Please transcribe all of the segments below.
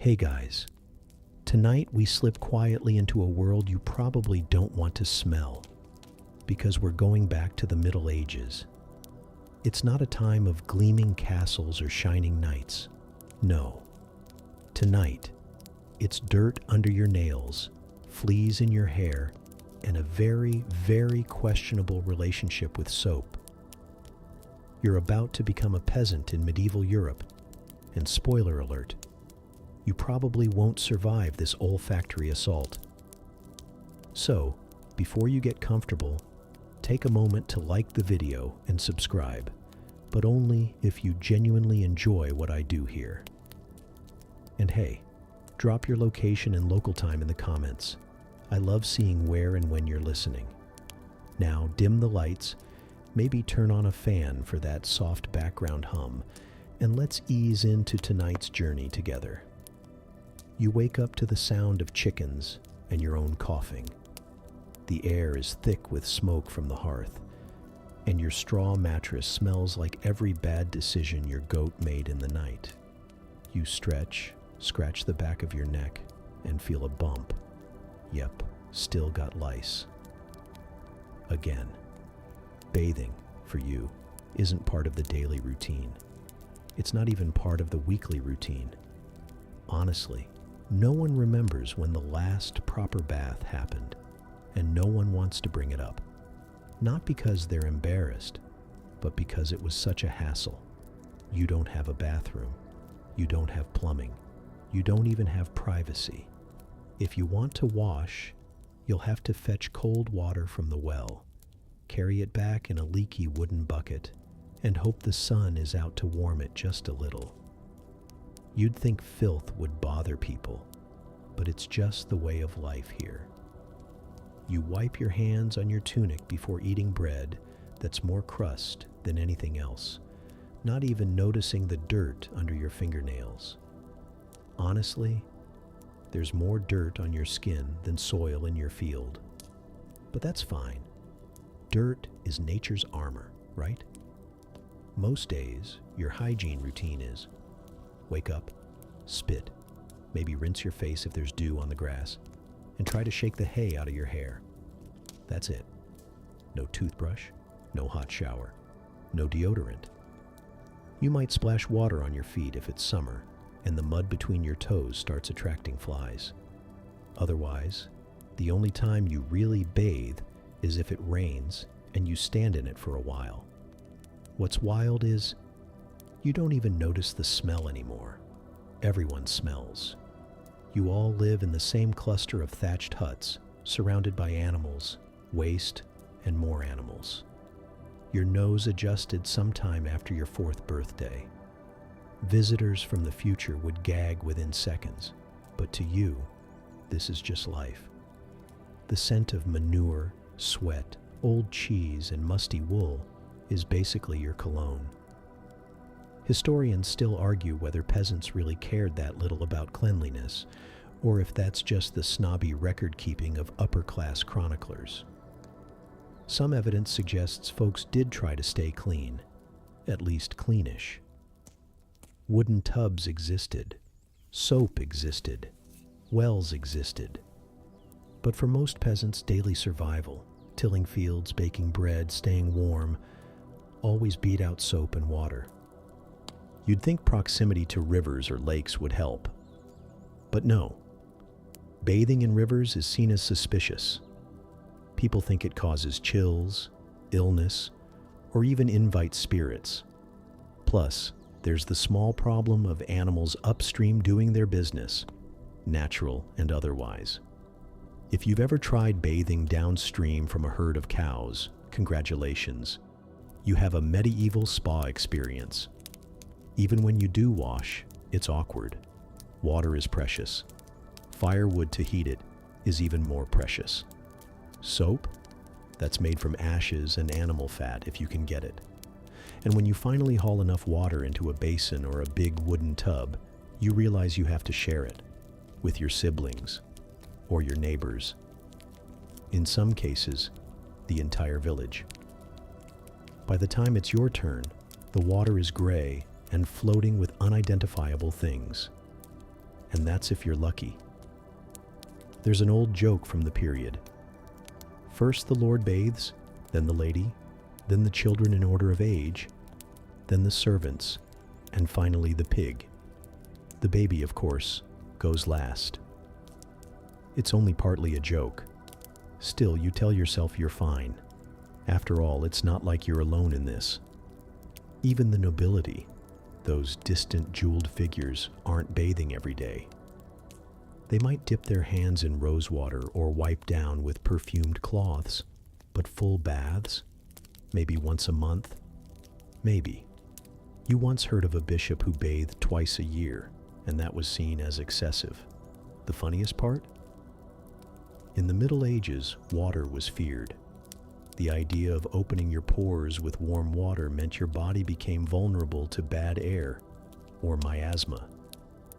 Hey guys, tonight we slip quietly into a world you probably don't want to smell, because we're going back to the Middle Ages. It's not a time of gleaming castles or shining knights. No. Tonight, it's dirt under your nails, fleas in your hair, and a very, very questionable relationship with soap. You're about to become a peasant in medieval Europe, and spoiler alert, you probably won't survive this olfactory assault. So, before you get comfortable, take a moment to like the video and subscribe, but only if you genuinely enjoy what I do here. And hey, drop your location and local time in the comments. I love seeing where and when you're listening. Now, dim the lights, maybe turn on a fan for that soft background hum, and let's ease into tonight's journey together. You wake up to the sound of chickens and your own coughing. The air is thick with smoke from the hearth, and your straw mattress smells like every bad decision your goat made in the night. You stretch, scratch the back of your neck, and feel a bump. Yep, still got lice. Again, bathing, for you, isn't part of the daily routine. It's not even part of the weekly routine. Honestly, no one remembers when the last proper bath happened, and no one wants to bring it up. Not because they're embarrassed, but because it was such a hassle. You don't have a bathroom. You don't have plumbing. You don't even have privacy. If you want to wash, you'll have to fetch cold water from the well, carry it back in a leaky wooden bucket, and hope the sun is out to warm it just a little. You'd think filth would bother people, but it's just the way of life here. You wipe your hands on your tunic before eating bread that's more crust than anything else, not even noticing the dirt under your fingernails. Honestly, there's more dirt on your skin than soil in your field. But that's fine. Dirt is nature's armor, right? Most days, your hygiene routine is wake up, spit, maybe rinse your face if there's dew on the grass, and try to shake the hay out of your hair. That's it. No toothbrush, no hot shower, no deodorant. You might splash water on your feet if it's summer and the mud between your toes starts attracting flies. Otherwise, the only time you really bathe is if it rains and you stand in it for a while. What's wild is you don't even notice the smell anymore. Everyone smells. You all live in the same cluster of thatched huts, surrounded by animals, waste, and more animals. Your nose adjusted sometime after your 4th birthday. Visitors from the future would gag within seconds, but to you, this is just life. The scent of manure, sweat, old cheese, and musty wool is basically your cologne. Historians still argue whether peasants really cared that little about cleanliness, or if that's just the snobby record-keeping of upper-class chroniclers. Some evidence suggests folks did try to stay clean, at least cleanish. Wooden tubs existed, soap existed, wells existed. But for most peasants, daily survival, tilling fields, baking bread, staying warm, always beat out soap and water. You'd think proximity to rivers or lakes would help. But no. Bathing in rivers is seen as suspicious. People think it causes chills, illness, or even invites spirits. Plus, there's the small problem of animals upstream doing their business, natural and otherwise. If you've ever tried bathing downstream from a herd of cows, congratulations. You have a medieval spa experience. Even when you do wash, it's awkward. Water is precious. Firewood to heat it is even more precious. Soap? That's made from ashes and animal fat if you can get it. And when you finally haul enough water into a basin or a big wooden tub, you realize you have to share it with your siblings or your neighbors. In some cases, the entire village. By the time it's your turn, the water is gray and floating with unidentifiable things. and that's if you're lucky. There's an old joke from the period. First the Lord bathes, then the lady, then the children in order of age, then the servants, and finally the pig. The baby, of course, goes last. It's only partly a joke. Still, you tell yourself you're fine. After all, it's not like you're alone in this. Even the nobility, those distant jeweled figures, aren't bathing every day. They might dip their hands in rose water or wipe down with perfumed cloths, but full baths? Maybe once a month? Maybe. You once heard of a bishop who bathed twice a year, and that was seen as excessive. The funniest part? In the Middle Ages, water was feared. The idea of opening your pores with warm water meant your body became vulnerable to bad air or miasma.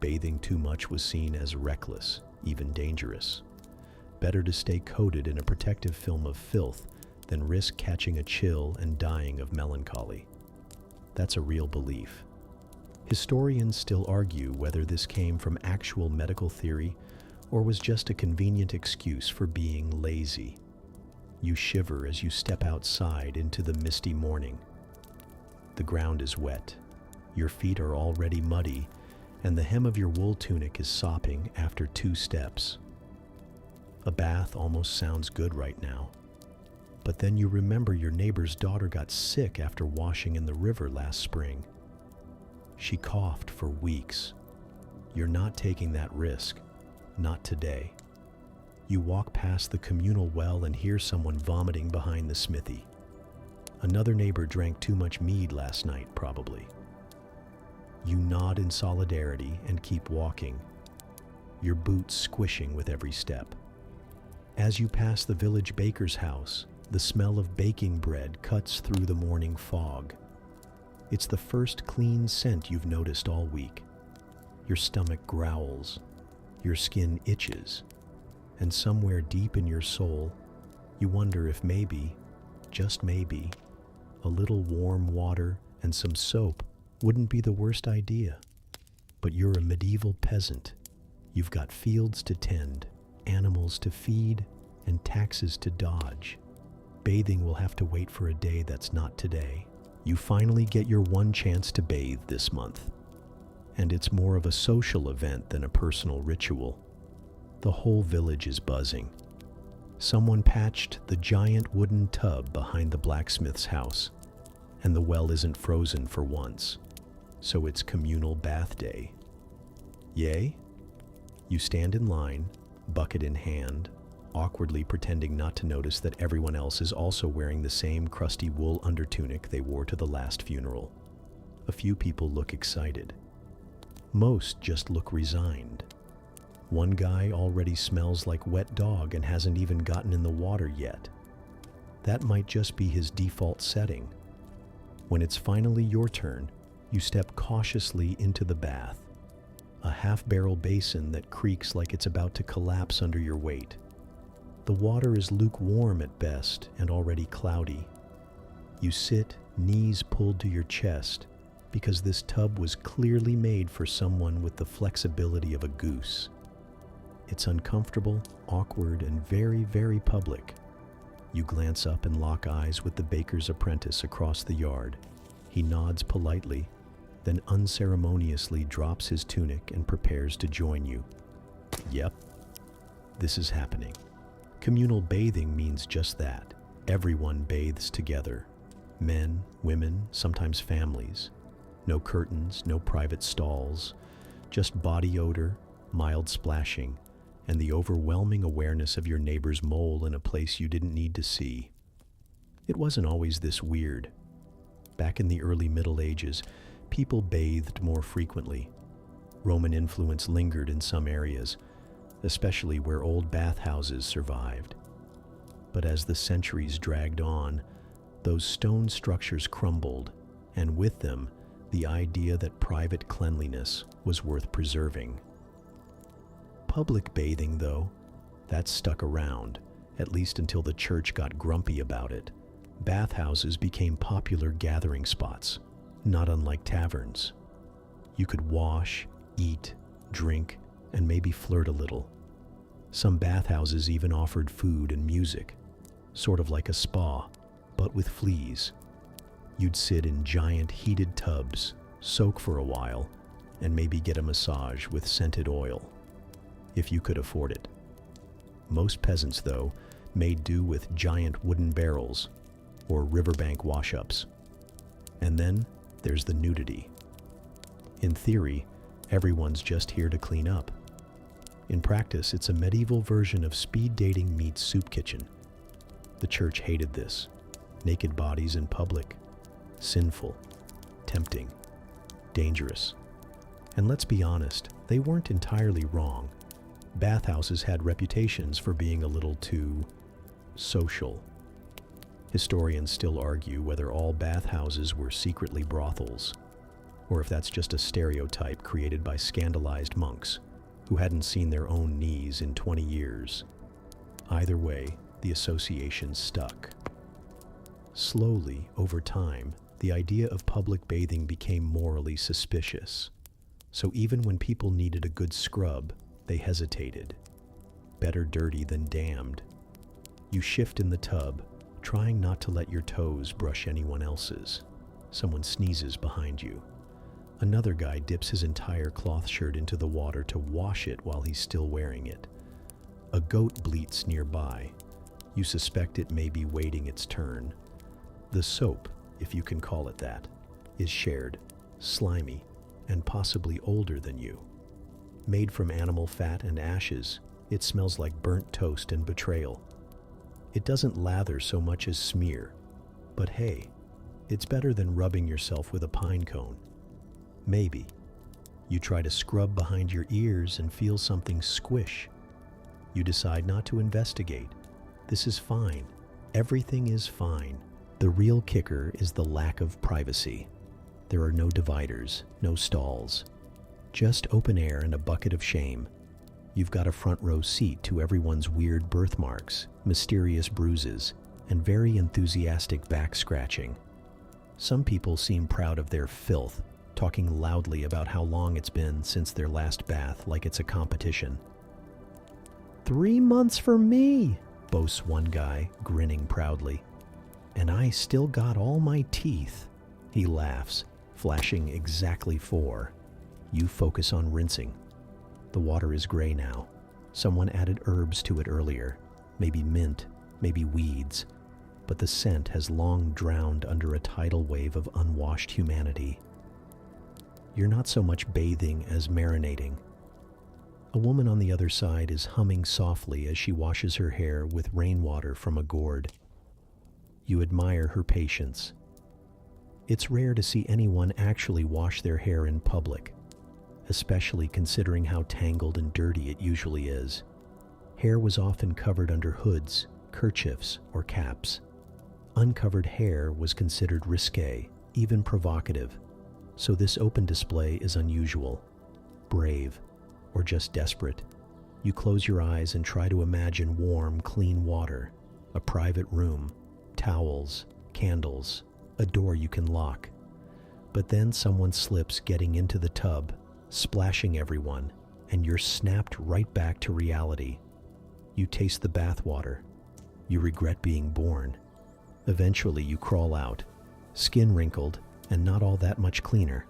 Bathing too much was seen as reckless, even dangerous. Better to stay coated in a protective film of filth than risk catching a chill and dying of melancholy. That's a real belief. Historians still argue whether this came from actual medical theory or was just a convenient excuse for being lazy. You shiver as you step outside into the misty morning. The ground is wet. Your feet are already muddy, and the hem of your wool tunic is sopping after 2 steps. A bath almost sounds good right now. But then you remember your neighbor's daughter got sick after washing in the river last spring. She coughed for weeks. You're not taking that risk. Not today. You walk past the communal well and hear someone vomiting behind the smithy. Another neighbor drank too much mead last night, probably. You nod in solidarity and keep walking, your boots squishing with every step. As you pass the village baker's house, the smell of baking bread cuts through the morning fog. It's the first clean scent you've noticed all week. Your stomach growls, your skin itches, and somewhere deep in your soul, you wonder if maybe, just maybe, a little warm water and some soap wouldn't be the worst idea. But you're a medieval peasant. You've got fields to tend, animals to feed, and taxes to dodge. Bathing will have to wait for a day that's not today. You finally get your one chance to bathe this month. And it's more of a social event than a personal ritual. The whole village is buzzing. Someone patched the giant wooden tub behind the blacksmith's house, and the well isn't frozen for once, so it's communal bath day. Yay? You stand in line, bucket in hand, awkwardly pretending not to notice that everyone else is also wearing the same crusty wool undertunic they wore to the last funeral. A few people look excited. Most just look resigned. One guy already smells like wet dog and hasn't even gotten in the water yet. That might just be his default setting. When it's finally your turn, you step cautiously into the bath, a half-barrel basin that creaks like it's about to collapse under your weight. The water is lukewarm at best and already cloudy. You sit, knees pulled to your chest, because this tub was clearly made for someone with the flexibility of a goose. It's uncomfortable, awkward, and very, very public. You glance up and lock eyes with the baker's apprentice across the yard. He nods politely, then unceremoniously drops his tunic and prepares to join you. Yep, this is happening. Communal bathing means just that. Everyone bathes together. Men, women, sometimes families. No curtains, no private stalls, just body odor, mild splashing, and the overwhelming awareness of your neighbor's mole in a place you didn't need to see. It wasn't always this weird. Back in the early Middle Ages, people bathed more frequently. Roman influence lingered in some areas, especially where old bathhouses survived. But as the centuries dragged on, those stone structures crumbled, and with them, the idea that private cleanliness was worth preserving. Public bathing, though, that stuck around, at least until the church got grumpy about it. Bathhouses became popular gathering spots, not unlike taverns. You could wash, eat, drink, and maybe flirt a little. Some bathhouses even offered food and music, sort of like a spa, but with fleas. You'd sit in giant heated tubs, soak for a while, and maybe get a massage with scented oil, if you could afford it. Most peasants, though, made do with giant wooden barrels or riverbank wash-ups. And then there's the nudity. In theory, everyone's just here to clean up. In practice, it's a medieval version of speed dating meets soup kitchen. The church hated this. Naked bodies in public. Sinful. Tempting. Dangerous. And let's be honest, they weren't entirely wrong. Bathhouses had reputations for being a little too social. Historians still argue whether all bathhouses were secretly brothels, or if that's just a stereotype created by scandalized monks who hadn't seen their own knees in 20 years. Either way, the association stuck. Slowly, over time, the idea of public bathing became morally suspicious. So even when people needed a good scrub, they hesitated. Better dirty than damned. You shift in the tub, trying not to let your toes brush anyone else's. Someone sneezes behind you. Another guy dips his entire cloth shirt into the water to wash it while he's still wearing it. A goat bleats nearby. You suspect it may be waiting its turn. The soap, if you can call it that, is shared, slimy, and possibly older than you. Made from animal fat and ashes, it smells like burnt toast and betrayal. It doesn't lather so much as smear, but hey, it's better than rubbing yourself with a pine cone. Maybe. You try to scrub behind your ears and feel something squish. You decide not to investigate. This is fine. Everything is fine. The real kicker is the lack of privacy. There are no dividers, no stalls. Just open air and a bucket of shame. You've got a front row seat to everyone's weird birthmarks, mysterious bruises, and very enthusiastic back scratching. Some people seem proud of their filth, talking loudly about how long it's been since their last bath like it's a competition. 3 months for me, boasts one guy, grinning proudly. And I still got all my teeth. He laughs, flashing exactly 4. You focus on rinsing. The water is gray now. Someone added herbs to it earlier, maybe mint, maybe weeds, but the scent has long drowned under a tidal wave of unwashed humanity. You're not so much bathing as marinating. A woman on the other side is humming softly as she washes her hair with rainwater from a gourd. You admire her patience. It's rare to see anyone actually wash their hair in public, especially considering how tangled and dirty it usually is. Hair was often covered under hoods, kerchiefs, or caps. Uncovered hair was considered risque, even provocative, so this open display is unusual, brave, or just desperate. You close your eyes and try to imagine warm, clean water, a private room, towels, candles, a door you can lock. But then someone slips getting into the tub, splashing everyone, and you're snapped right back to reality. You taste the bathwater. You regret being born. Eventually you crawl out, skin wrinkled and not all that much cleaner.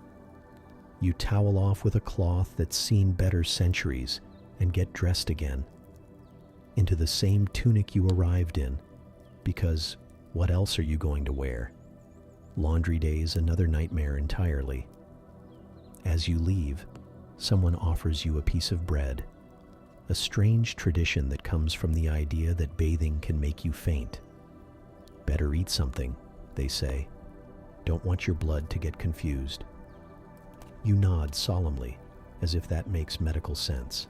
You towel off with a cloth that's seen better centuries and get dressed again, into the same tunic you arrived in, because what else are you going to wear? Laundry day's another nightmare entirely. As you leave, someone offers you a piece of bread, a strange tradition that comes from the idea that bathing can make you faint. Better eat something, they say. Don't want your blood to get confused. You nod solemnly, as if that makes medical sense.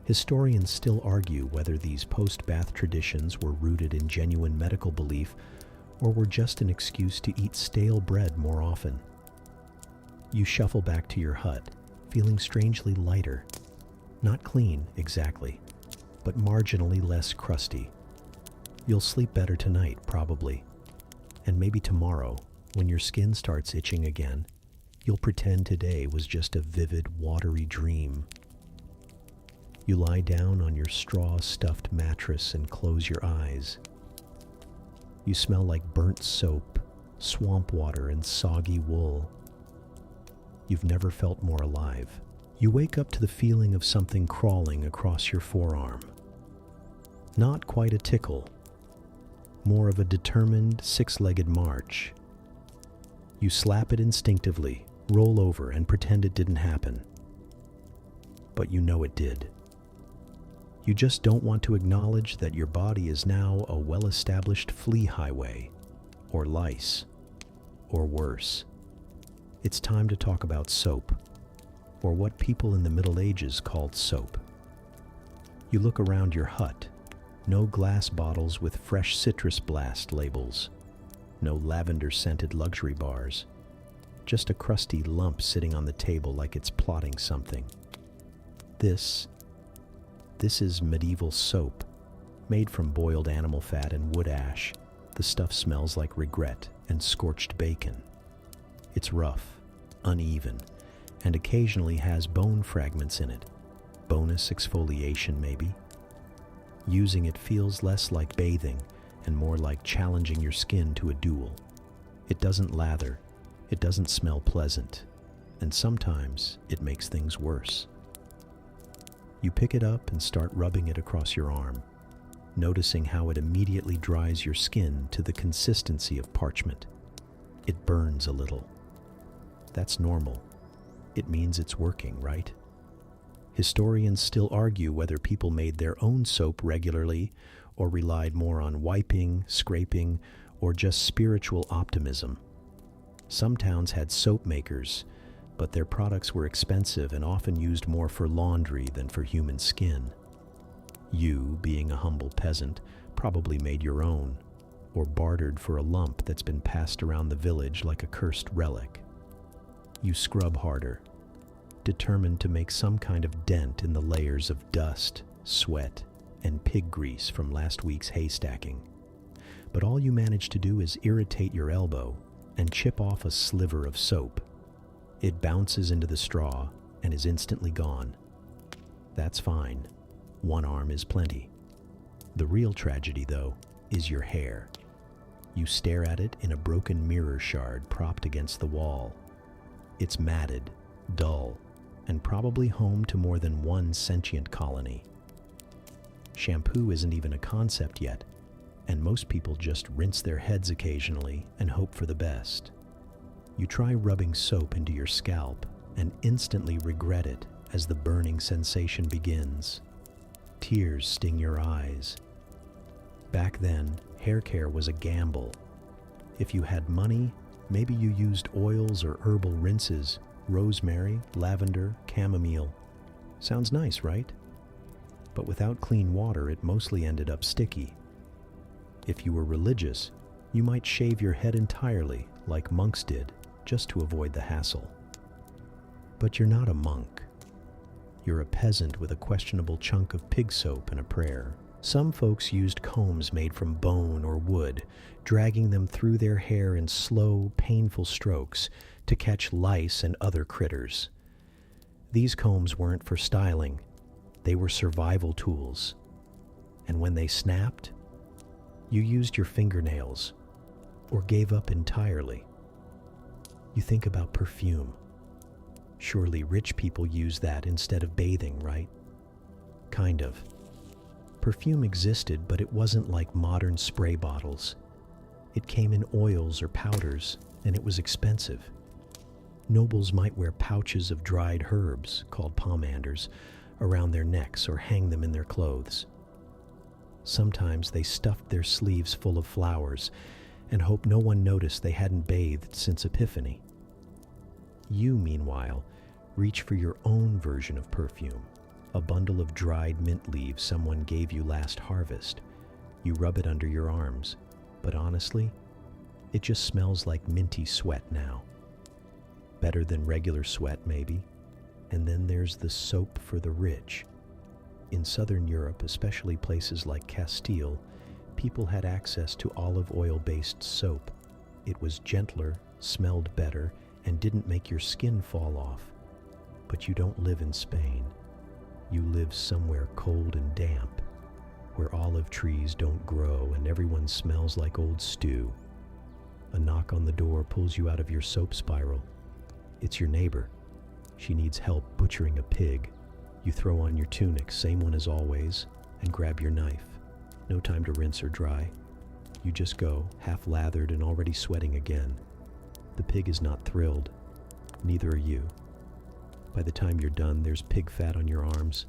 Historians still argue whether these post-bath traditions were rooted in genuine medical belief or were just an excuse to eat stale bread more often. You shuffle back to your hut, feeling strangely lighter. Not clean, exactly, but marginally less crusty. You'll sleep better tonight, probably. And maybe tomorrow, when your skin starts itching again, you'll pretend today was just a vivid, watery dream. You lie down on your straw-stuffed mattress and close your eyes. You smell like burnt soap, swamp water, and soggy wool. You've never felt more alive. You wake up to the feeling of something crawling across your forearm. Not quite a tickle, more of a determined six-legged march. You slap it instinctively, roll over, and pretend it didn't happen. But you know it did. You just don't want to acknowledge that your body is now a well-established flea highway, or lice, or worse. It's time to talk about soap, or what people in the Middle Ages called soap. You look around your hut. No glass bottles with fresh citrus blast labels. No lavender-scented luxury bars. Just a crusty lump sitting on the table like it's plotting something. This is medieval soap, made from boiled animal fat and wood ash. The stuff smells like regret and scorched bacon. It's rough, uneven, and occasionally has bone fragments in it. Bonus exfoliation, maybe? Using it feels less like bathing and more like challenging your skin to a duel. It doesn't lather, it doesn't smell pleasant, and sometimes it makes things worse. You pick it up and start rubbing it across your arm, noticing how it immediately dries your skin to the consistency of parchment. It burns a little. That's normal. It means it's working, right? Historians still argue whether people made their own soap regularly or relied more on wiping, scraping, or just spiritual optimism. Some towns had soap makers, but their products were expensive and often used more for laundry than for human skin. You, being a humble peasant, probably made your own, or bartered for a lump that's been passed around the village like a cursed relic. You scrub harder, determined to make some kind of dent in the layers of dust, sweat, and pig grease from last week's haystacking. But all you manage to do is irritate your elbow and chip off a sliver of soap. It bounces into the straw and is instantly gone. That's fine. One arm is plenty. The real tragedy, though, is your hair. You stare at it in a broken mirror shard propped against the wall. It's matted, dull, and probably home to more than one sentient colony. Shampoo isn't even a concept yet, and most people just rinse their heads occasionally and hope for the best. You try rubbing soap into your scalp and instantly regret it as the burning sensation begins. Tears sting your eyes. Back then, hair care was a gamble. If you had money, maybe you used oils or herbal rinses, rosemary, lavender, chamomile. Sounds nice, right? But without clean water, it mostly ended up sticky. If you were religious, you might shave your head entirely, like monks did, just to avoid the hassle. But you're not a monk. You're a peasant with a questionable chunk of pig soap and a prayer. Some folks used combs made from bone or wood, dragging them through their hair in slow, painful strokes to catch lice and other critters. These combs weren't for styling. They were survival tools. And when they snapped, you used your fingernails or gave up entirely. You think about perfume. Surely rich people use that instead of bathing, right? Kind of. Perfume existed, but it wasn't like modern spray bottles. It came in oils or powders, and it was expensive. Nobles might wear pouches of dried herbs, called pomanders, around their necks or hang them in their clothes. Sometimes they stuffed their sleeves full of flowers and hoped no one noticed they hadn't bathed since Epiphany. You, meanwhile, reach for your own version of perfume, a bundle of dried mint leaves someone gave you last harvest. You rub it under your arms, but honestly, it just smells like minty sweat now. Better than regular sweat, maybe. And then there's the soap for the rich. In southern Europe, especially places like Castile, people had access to olive oil-based soap. It was gentler, smelled better, and didn't make your skin fall off. But you don't live in Spain. You live somewhere cold and damp, where olive trees don't grow and everyone smells like old stew. A knock on the door pulls you out of your soap spiral. It's your neighbor. She needs help butchering a pig. You throw on your tunic, same one as always, and grab your knife. No time to rinse or dry. You just go, half lathered and already sweating again. The pig is not thrilled. Neither are you. By the time you're done, there's pig fat on your arms,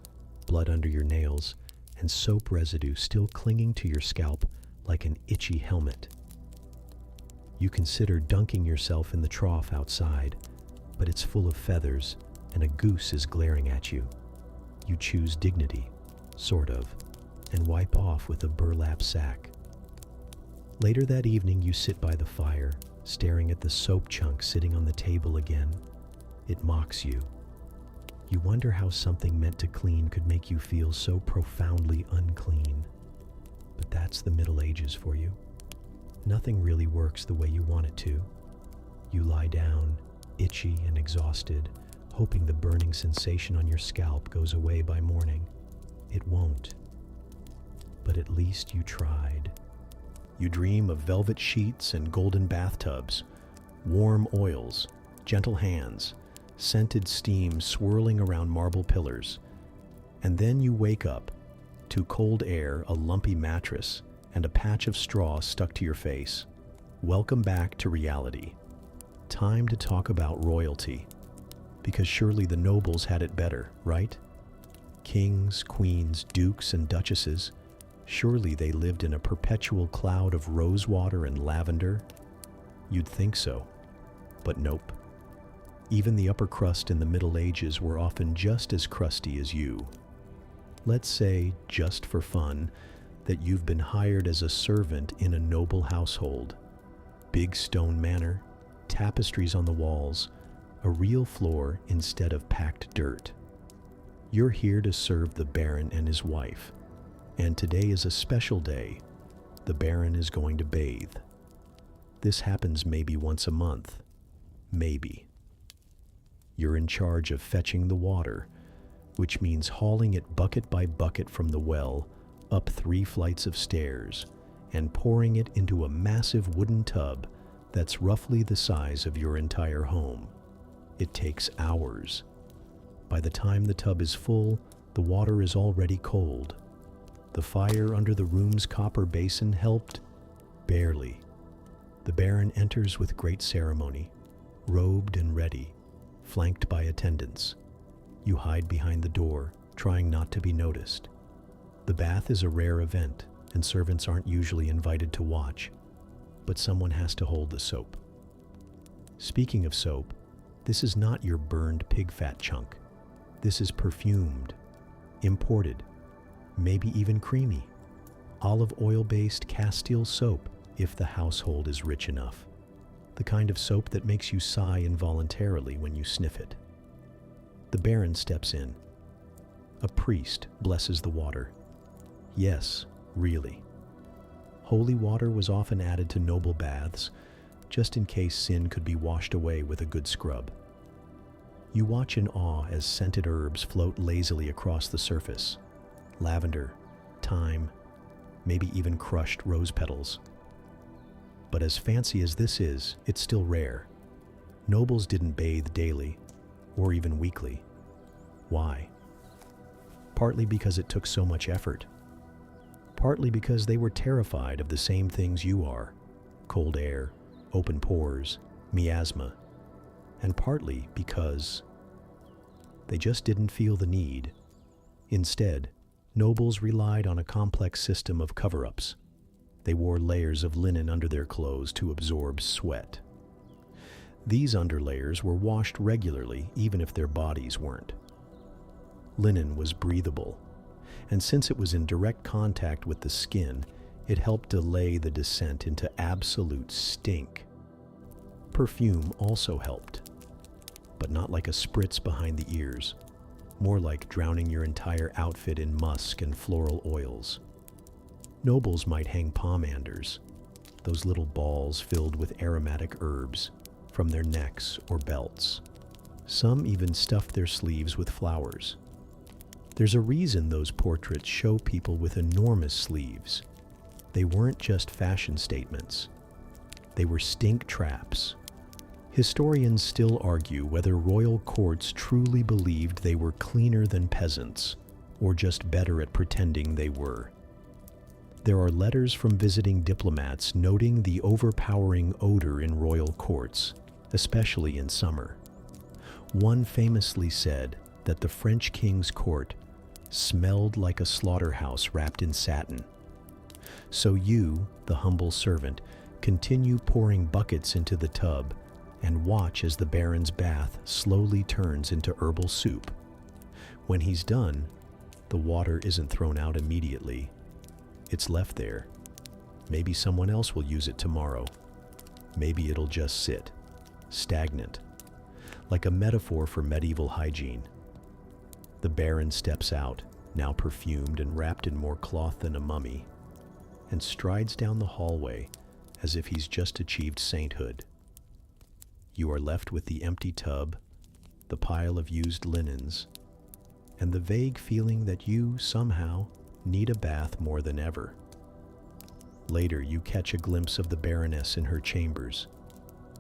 blood under your nails, and soap residue still clinging to your scalp like an itchy helmet. You consider dunking yourself in the trough outside, but it's full of feathers and a goose is glaring at you. You choose dignity, sort of, and wipe off with a burlap sack. Later that evening, you sit by the fire, staring at the soap chunk sitting on the table again. It mocks you. You wonder how something meant to clean could make you feel so profoundly unclean. But that's the Middle Ages for you. Nothing really works the way you want it to. You lie down, itchy and exhausted, hoping the burning sensation on your scalp goes away by morning. It won't. But at least you tried. You dream of velvet sheets and golden bathtubs, warm oils, gentle hands, scented steam swirling around marble pillars. And then you wake up to cold air, a lumpy mattress, and a patch of straw stuck to your face. Welcome back to reality. Time to talk about royalty. Because surely the nobles had it better, right? Kings, queens, dukes, and duchesses. Surely they lived in a perpetual cloud of rosewater and lavender. You'd think so, but nope. Even the upper crust in the Middle Ages were often just as crusty as you. Let's say, just for fun, that you've been hired as a servant in a noble household. Big stone manor, tapestries on the walls, a real floor instead of packed dirt. You're here to serve the Baron and his wife, and today is a special day. The Baron is going to bathe. This happens maybe once a month. Maybe. You're in charge of fetching the water, which means hauling it bucket by bucket from the well up 3 flights of stairs and pouring it into a massive wooden tub that's roughly the size of your entire home. It takes hours. By the time the tub is full, the water is already cold. The fire under the room's copper basin helped barely. The Baron enters with great ceremony, robed and ready, flanked by attendants. You hide behind the door, trying not to be noticed. The bath is a rare event, and servants aren't usually invited to watch, but someone has to hold the soap. Speaking of soap, this is not your burned pig fat chunk. This is perfumed, imported, maybe even creamy, olive oil-based Castile soap if the household is rich enough. The kind of soap that makes you sigh involuntarily when you sniff it. The Baron steps in. A priest blesses the water. Yes, really. Holy water was often added to noble baths, just in case sin could be washed away with a good scrub. You watch in awe as scented herbs float lazily across the surface. Lavender, thyme, maybe even crushed rose petals. But as fancy as this is, it's still rare. Nobles didn't bathe daily, or even weekly. Why? Partly because it took so much effort. Partly because they were terrified of the same things you are: cold air, open pores, miasma. And partly because they just didn't feel the need. Instead, nobles relied on a complex system of cover-ups. They wore layers of linen under their clothes to absorb sweat. These underlayers were washed regularly, even if their bodies weren't. Linen was breathable, and since it was in direct contact with the skin, it helped delay the descent into absolute stink. Perfume also helped, but not like a spritz behind the ears, more like drowning your entire outfit in musk and floral oils. Nobles might hang pomanders, those little balls filled with aromatic herbs, from their necks or belts. Some even stuffed their sleeves with flowers. There's a reason those portraits show people with enormous sleeves. They weren't just fashion statements. They were stink traps. Historians still argue whether royal courts truly believed they were cleaner than peasants, or just better at pretending they were. There are letters from visiting diplomats noting the overpowering odor in royal courts, especially in summer. One famously said that the French king's court smelled like a slaughterhouse wrapped in satin. So you, the humble servant, continue pouring buckets into the tub and watch as the baron's bath slowly turns into herbal soup. When he's done, the water isn't thrown out immediately. It's left there. Maybe someone else will use it tomorrow. Maybe it'll just sit, stagnant, like a metaphor for medieval hygiene. The baron steps out, now perfumed and wrapped in more cloth than a mummy, and strides down the hallway as if he's just achieved sainthood. You are left with the empty tub, the pile of used linens, and the vague feeling that you, somehow, need a bath more than ever. Later, you catch a glimpse of the Baroness in her chambers.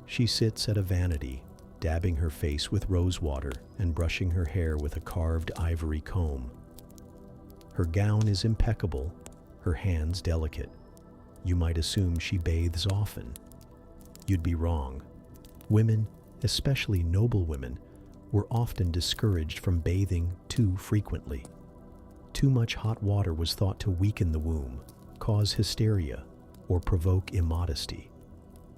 She sits at a vanity, dabbing her face with rose water and brushing her hair with a carved ivory comb. Her gown is impeccable, her hands delicate. You might assume she bathes often. You'd be wrong. Women, especially noble women, were often discouraged from bathing too frequently. Too much hot water was thought to weaken the womb, cause hysteria, or provoke immodesty.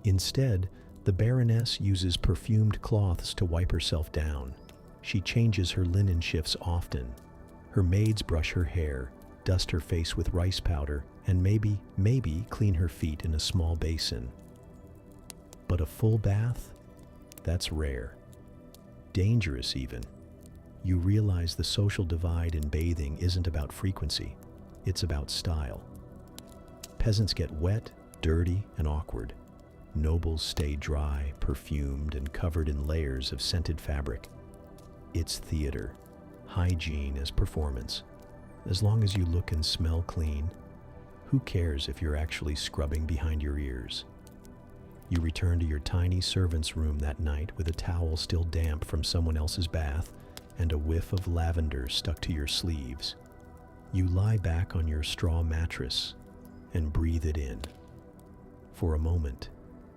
Instead, the Baroness uses perfumed cloths to wipe herself down. She changes her linen shifts often. Her maids brush her hair, dust her face with rice powder, and maybe clean her feet in a small basin. But a full bath? That's rare. Dangerous even. You realize the social divide in bathing isn't about frequency, it's about style. Peasants get wet, dirty, and awkward. Nobles stay dry, perfumed, and covered in layers of scented fabric. It's theater, hygiene as performance. As long as you look and smell clean, who cares if you're actually scrubbing behind your ears? You return to your tiny servant's room that night with a towel still damp from someone else's bath and a whiff of lavender stuck to your sleeves. You lie back on your straw mattress and breathe it in. For a moment,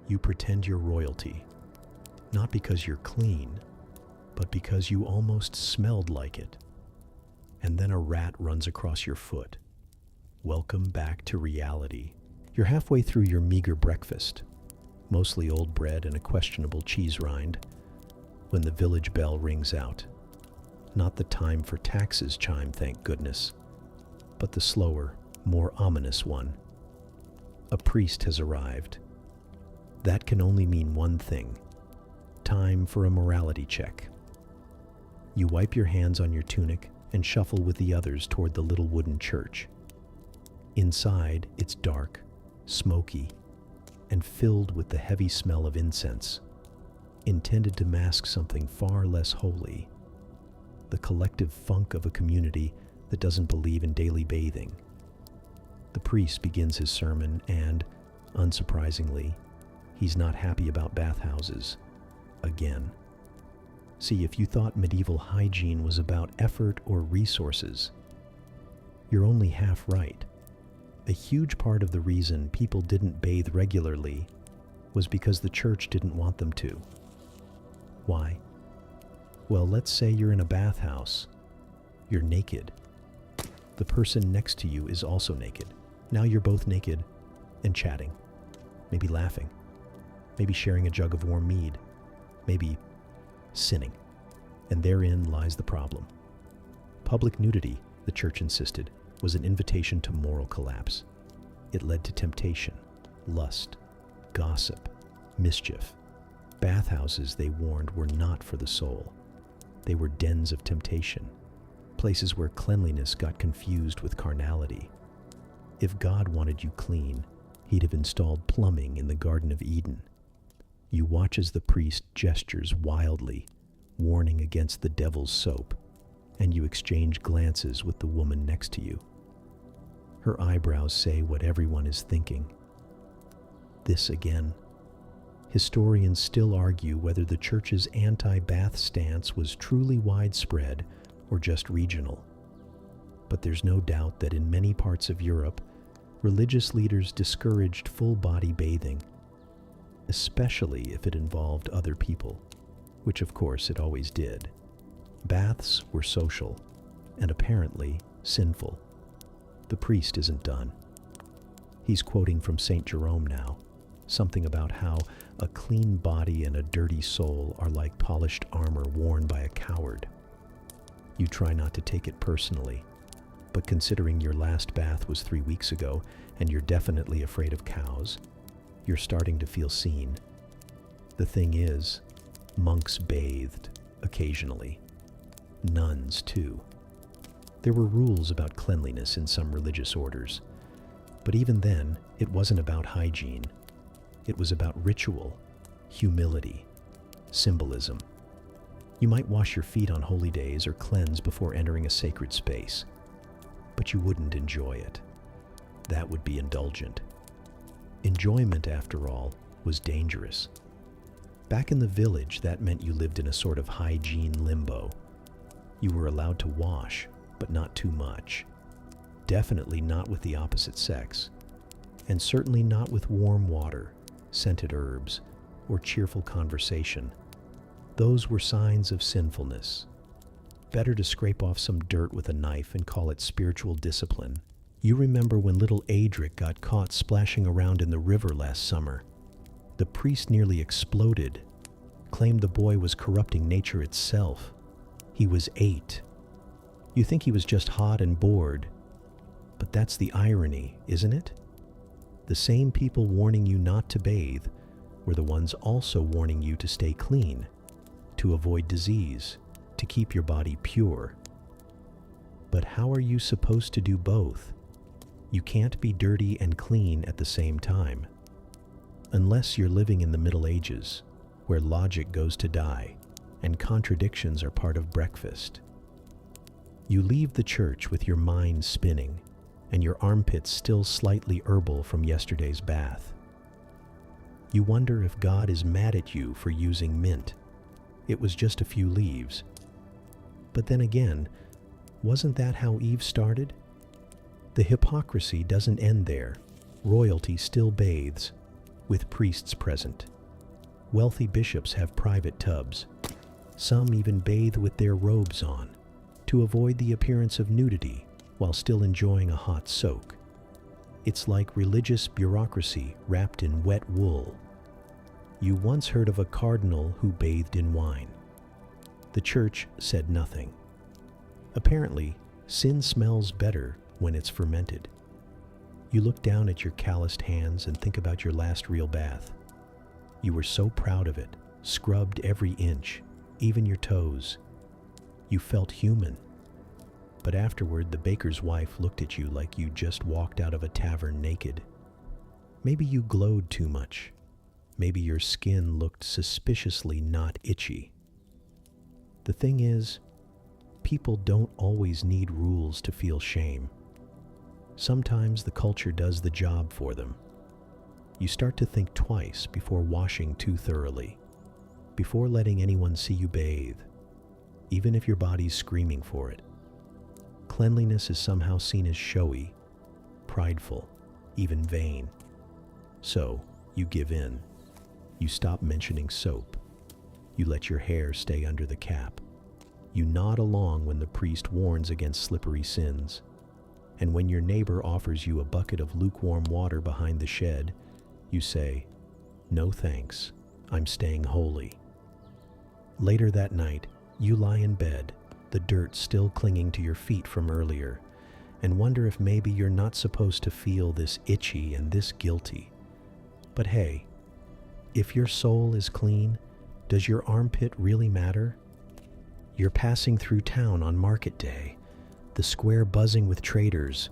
you pretend you're royalty, not because you're clean, but because you almost smelled like it. And then a rat runs across your foot. Welcome back to reality. You're halfway through your meager breakfast, mostly old bread and a questionable cheese rind, when the village bell rings out. Not the time for taxes chime, thank goodness, but the slower, more ominous one. A priest has arrived. That can only mean one thing: time for a morality check. You wipe your hands on your tunic and shuffle with the others toward the little wooden church. Inside, it's dark, smoky, and filled with the heavy smell of incense, intended to mask something far less holy: the collective funk of a community that doesn't believe in daily bathing. The priest begins his sermon and, unsurprisingly, he's not happy about bathhouses. Again. See, if you thought medieval hygiene was about effort or resources, you're only half right. A huge part of the reason people didn't bathe regularly was because the church didn't want them to. Why? Well, let's say you're in a bathhouse. You're naked. The person next to you is also naked. Now you're both naked and chatting, maybe laughing, maybe sharing a jug of warm mead, maybe sinning. And therein lies the problem. Public nudity, the church insisted, was an invitation to moral collapse. It led to temptation, lust, gossip, mischief. Bathhouses, they warned, were not for the soul. They were dens of temptation, places where cleanliness got confused with carnality. If God wanted you clean, he'd have installed plumbing in the Garden of Eden. You watch as the priest gestures wildly, warning against the devil's soap, and you exchange glances with the woman next to you. Her eyebrows say what everyone is thinking. This again. Historians still argue whether the church's anti-bath stance was truly widespread or just regional. But there's no doubt that in many parts of Europe, religious leaders discouraged full-body bathing, especially if it involved other people, which of course it always did. Baths were social and apparently sinful. The priest isn't done. He's quoting from St. Jerome now, something about how a clean body and a dirty soul are like polished armor worn by a coward. You try not to take it personally, but considering your last bath was 3 weeks ago and you're definitely afraid of cows, you're starting to feel seen. The thing is, monks bathed occasionally. Nuns, too. There were rules about cleanliness in some religious orders, but even then, it wasn't about hygiene. It was about ritual, humility, symbolism. You might wash your feet on holy days or cleanse before entering a sacred space, but you wouldn't enjoy it. That would be indulgent. Enjoyment, after all, was dangerous. Back in the village, that meant you lived in a sort of hygiene limbo. You were allowed to wash, but not too much. Definitely not with the opposite sex, and certainly not with warm water, scented herbs, or cheerful conversation. Those were signs of sinfulness. Better to scrape off some dirt with a knife and call it spiritual discipline. You remember when little Adric got caught splashing around in the river last summer. The priest nearly exploded, claimed the boy was corrupting nature itself. He was 8. You think he was just hot and bored, but that's the irony, isn't it? The same people warning you not to bathe were the ones also warning you to stay clean, to avoid disease, to keep your body pure. But how are you supposed to do both? You can't be dirty and clean at the same time. Unless you're living in the Middle Ages, where logic goes to die and contradictions are part of breakfast. You leave the church with your mind spinning and your armpits still slightly herbal from yesterday's bath. You wonder if God is mad at you for using mint. It was just a few leaves. But then again, wasn't that how Eve started? The hypocrisy doesn't end there. Royalty still bathes, with priests present. Wealthy bishops have private tubs. Some even bathe with their robes on, to avoid the appearance of nudity while still enjoying a hot soak. It's like religious bureaucracy wrapped in wet wool. You once heard of a cardinal who bathed in wine. The church said nothing. Apparently, sin smells better when it's fermented. You look down at your calloused hands and think about your last real bath. You were so proud of it, scrubbed every inch, even your toes. You felt human. But afterward, the baker's wife looked at you like you just walked out of a tavern naked. Maybe you glowed too much. Maybe your skin looked suspiciously not itchy. The thing is, people don't always need rules to feel shame. Sometimes the culture does the job for them. You start to think twice before washing too thoroughly, before letting anyone see you bathe, even if your body's screaming for it. Cleanliness is somehow seen as showy, prideful, even vain. So, you give in. You stop mentioning soap. You let your hair stay under the cap. You nod along when the priest warns against slippery sins. And when your neighbor offers you a bucket of lukewarm water behind the shed, you say, "No thanks, I'm staying holy." Later that night, you lie in bed, the dirt still clinging to your feet from earlier, and wonder if maybe you're not supposed to feel this itchy and this guilty. But hey, if your soul is clean, does your armpit really matter? You're passing through town on market day, the square buzzing with traders,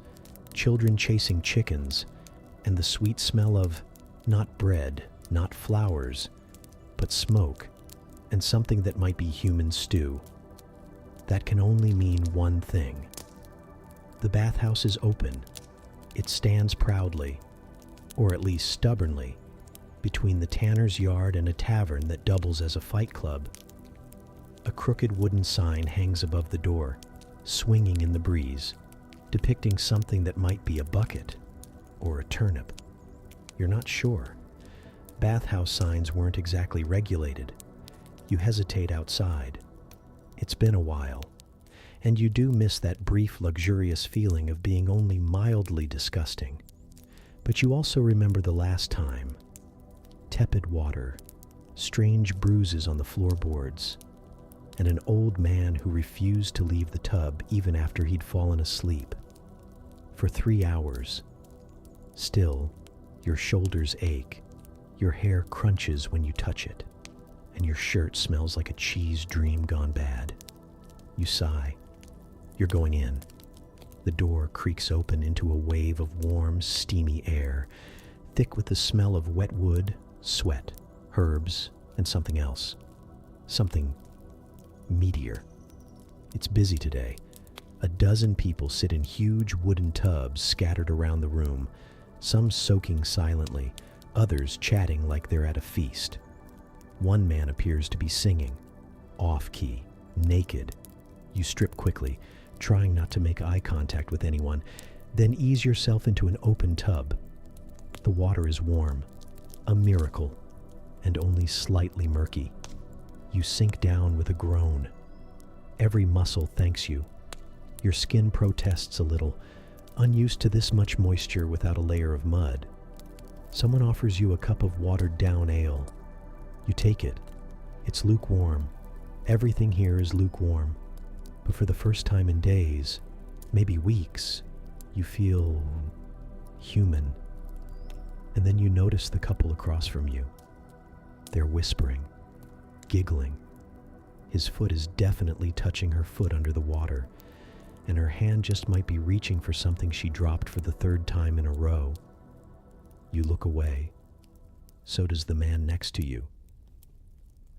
children chasing chickens, and the sweet smell of not bread, not flowers, but smoke, and something that might be human stew. that can only mean one thing. The bathhouse is open. It stands proudly, or at least stubbornly, between the tanner's yard and a tavern that doubles as a fight club. A crooked wooden sign hangs above the door, swinging in the breeze, depicting something that might be a bucket or a turnip. You're not sure. Bathhouse signs weren't exactly regulated. You hesitate outside. It's been a while, and you do miss that brief, luxurious feeling of being only mildly disgusting. But you also remember the last time. Tepid water, strange bruises on the floorboards, and an old man who refused to leave the tub even after he'd fallen asleep. For 3 hours. Still, your shoulders ache, your hair crunches when you touch it, and your shirt smells like a cheese dream gone bad. You sigh. You're going in. The door creaks open into a wave of warm, steamy air, thick with the smell of wet wood, sweat, herbs, and something else. Something meatier. It's busy today. A dozen people sit in huge wooden tubs scattered around the room, some soaking silently, others chatting like they're at a feast. One man appears to be singing, off-key, naked. You strip quickly, trying not to make eye contact with anyone, then ease yourself into an open tub. The water is warm, a miracle, and only slightly murky. You sink down with a groan. Every muscle thanks you. Your skin protests a little, unused to this much moisture without a layer of mud. Someone offers you a cup of watered-down ale. You take it. It's lukewarm. Everything here is lukewarm. But for the first time in days, maybe weeks, you feel human. And then you notice the couple across from you. They're whispering, giggling. His foot is definitely touching her foot under the water, and her hand just might be reaching for something she dropped for the 3rd time in a row. You look away. So does the man next to you.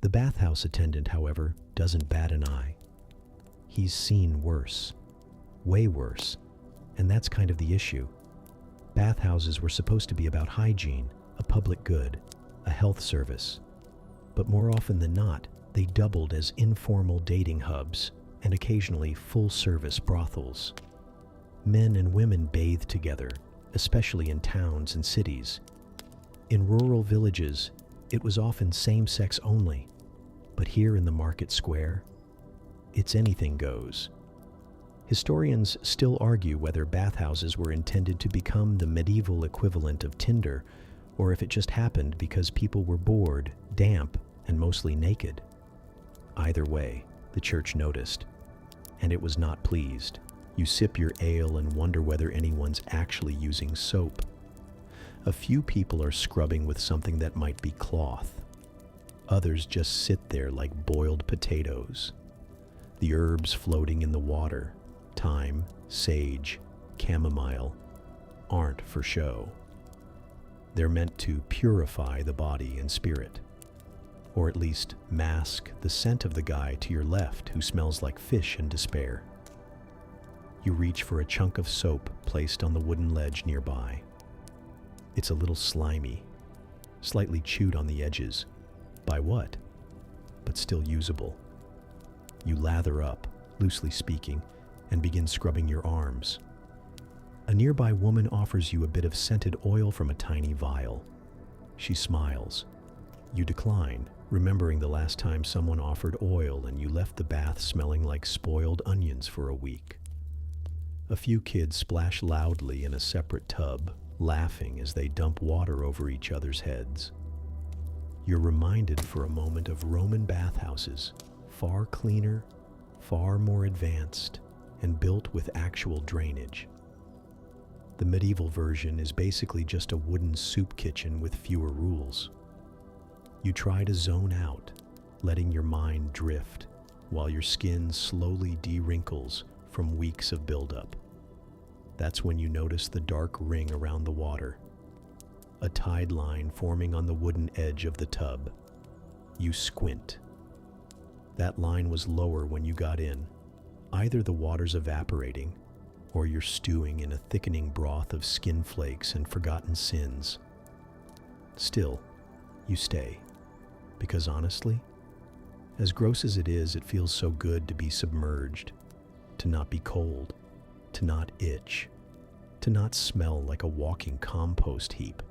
The bathhouse attendant, however, doesn't bat an eye. He's seen worse. Way worse. And that's kind of the issue. Bathhouses were supposed to be about hygiene, a public good, a health service. But more often than not, they doubled as informal dating hubs and occasionally full-service brothels. Men and women bathed together, especially in towns and cities. In rural villages, it was often same-sex only, but here in the market square, it's anything goes. Historians still argue whether bathhouses were intended to become the medieval equivalent of Tinder, or if it just happened because people were bored, damp, and mostly naked. Either way, the church noticed, and it was not pleased. You sip your ale and wonder whether anyone's actually using soap. A few people are scrubbing with something that might be cloth. Others just sit there like boiled potatoes. The herbs floating in the water, thyme, sage, chamomile, aren't for show. They're meant to purify the body and spirit, or at least mask the scent of the guy to your left who smells like fish and despair. You reach for a chunk of soap placed on the wooden ledge nearby. It's a little slimy, slightly chewed on the edges. By what? But still usable. You lather up, loosely speaking, and begin scrubbing your arms. A nearby woman offers you a bit of scented oil from a tiny vial. She smiles. You decline, remembering the last time someone offered oil and you left the bath smelling like spoiled onions for a week. A few kids splash loudly in a separate tub, laughing as they dump water over each other's heads. You're reminded for a moment of Roman bathhouses, far cleaner, far more advanced, and built with actual drainage. The medieval version is basically just a wooden soup kitchen with fewer rules. You try to zone out, letting your mind drift, while your skin slowly de-wrinkles from weeks of buildup. That's when you notice the dark ring around the water, a tide line forming on the wooden edge of the tub. You squint. That line was lower when you got in, Either the water's evaporating, or you're stewing in a thickening broth of skin flakes and forgotten sins. Still, you stay, because honestly, as gross as it is, it feels so good to be submerged, to not be cold, to not itch, to not smell like a walking compost heap.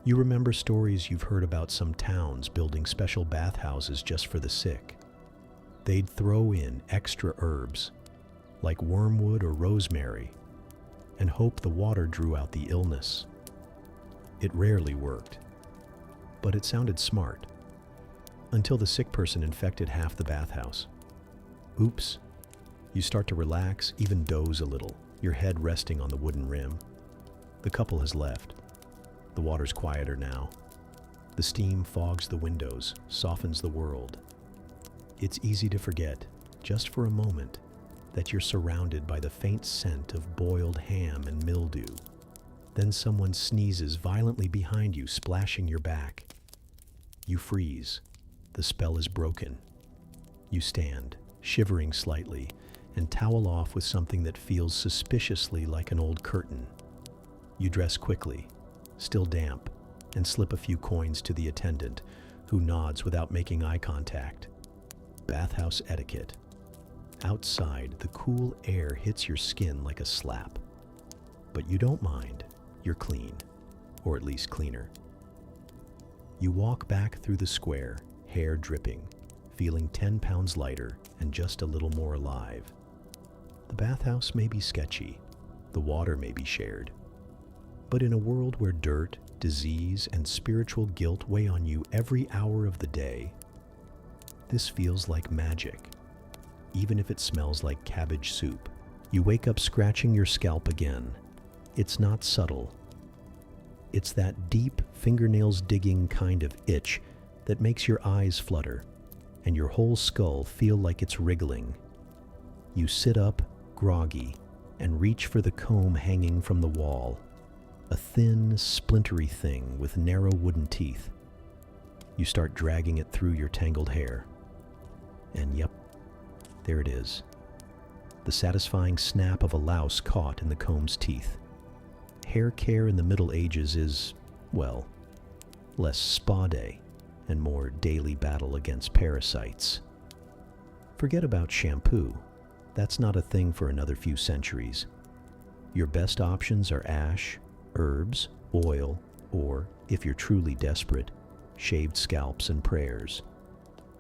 You remember stories you've heard about some towns building special bathhouses just for the sick. They'd throw in extra herbs, like wormwood or rosemary, and hope the water drew out the illness. It rarely worked, but it sounded smart, until the sick person infected half the bathhouse. Oops. You start to relax, even doze a little, your head resting on the wooden rim. The couple has left. The water's quieter now. The steam fogs the windows, softens the world. It's easy to forget, just for a moment, that you're surrounded by the faint scent of boiled ham and mildew. Then someone sneezes violently behind you, splashing your back. You freeze. The spell is broken. You stand, shivering slightly, and towel off with something that feels suspiciously like an old curtain. You dress quickly, still damp, and slip a few coins to the attendant, who nods without making eye contact. Bathhouse etiquette. Outside, the cool air hits your skin like a slap. But you don't mind. You're clean, or at least cleaner. You walk back through the square, hair dripping, feeling 10 pounds lighter and just a little more alive. The bathhouse may be sketchy, the water may be shared, but in a world where dirt, disease, and spiritual guilt weigh on you every hour of the day, this feels like magic. Even if it smells like cabbage soup, you wake up scratching your scalp again. It's not subtle. It's that deep, fingernails-digging kind of itch that makes your eyes flutter and your whole skull feel like it's wriggling. You sit up, groggy, and reach for the comb hanging from the wall, a thin, splintery thing with narrow wooden teeth. You start dragging it through your tangled hair. And yep, there it is. The satisfying snap of a louse caught in the comb's teeth. Hair care in the Middle Ages is, well, less spa day and more daily battle against parasites. Forget about shampoo. That's not a thing for another few centuries. Your best options are ash, herbs, oil, or, if you're truly desperate, shaved scalps and prayers.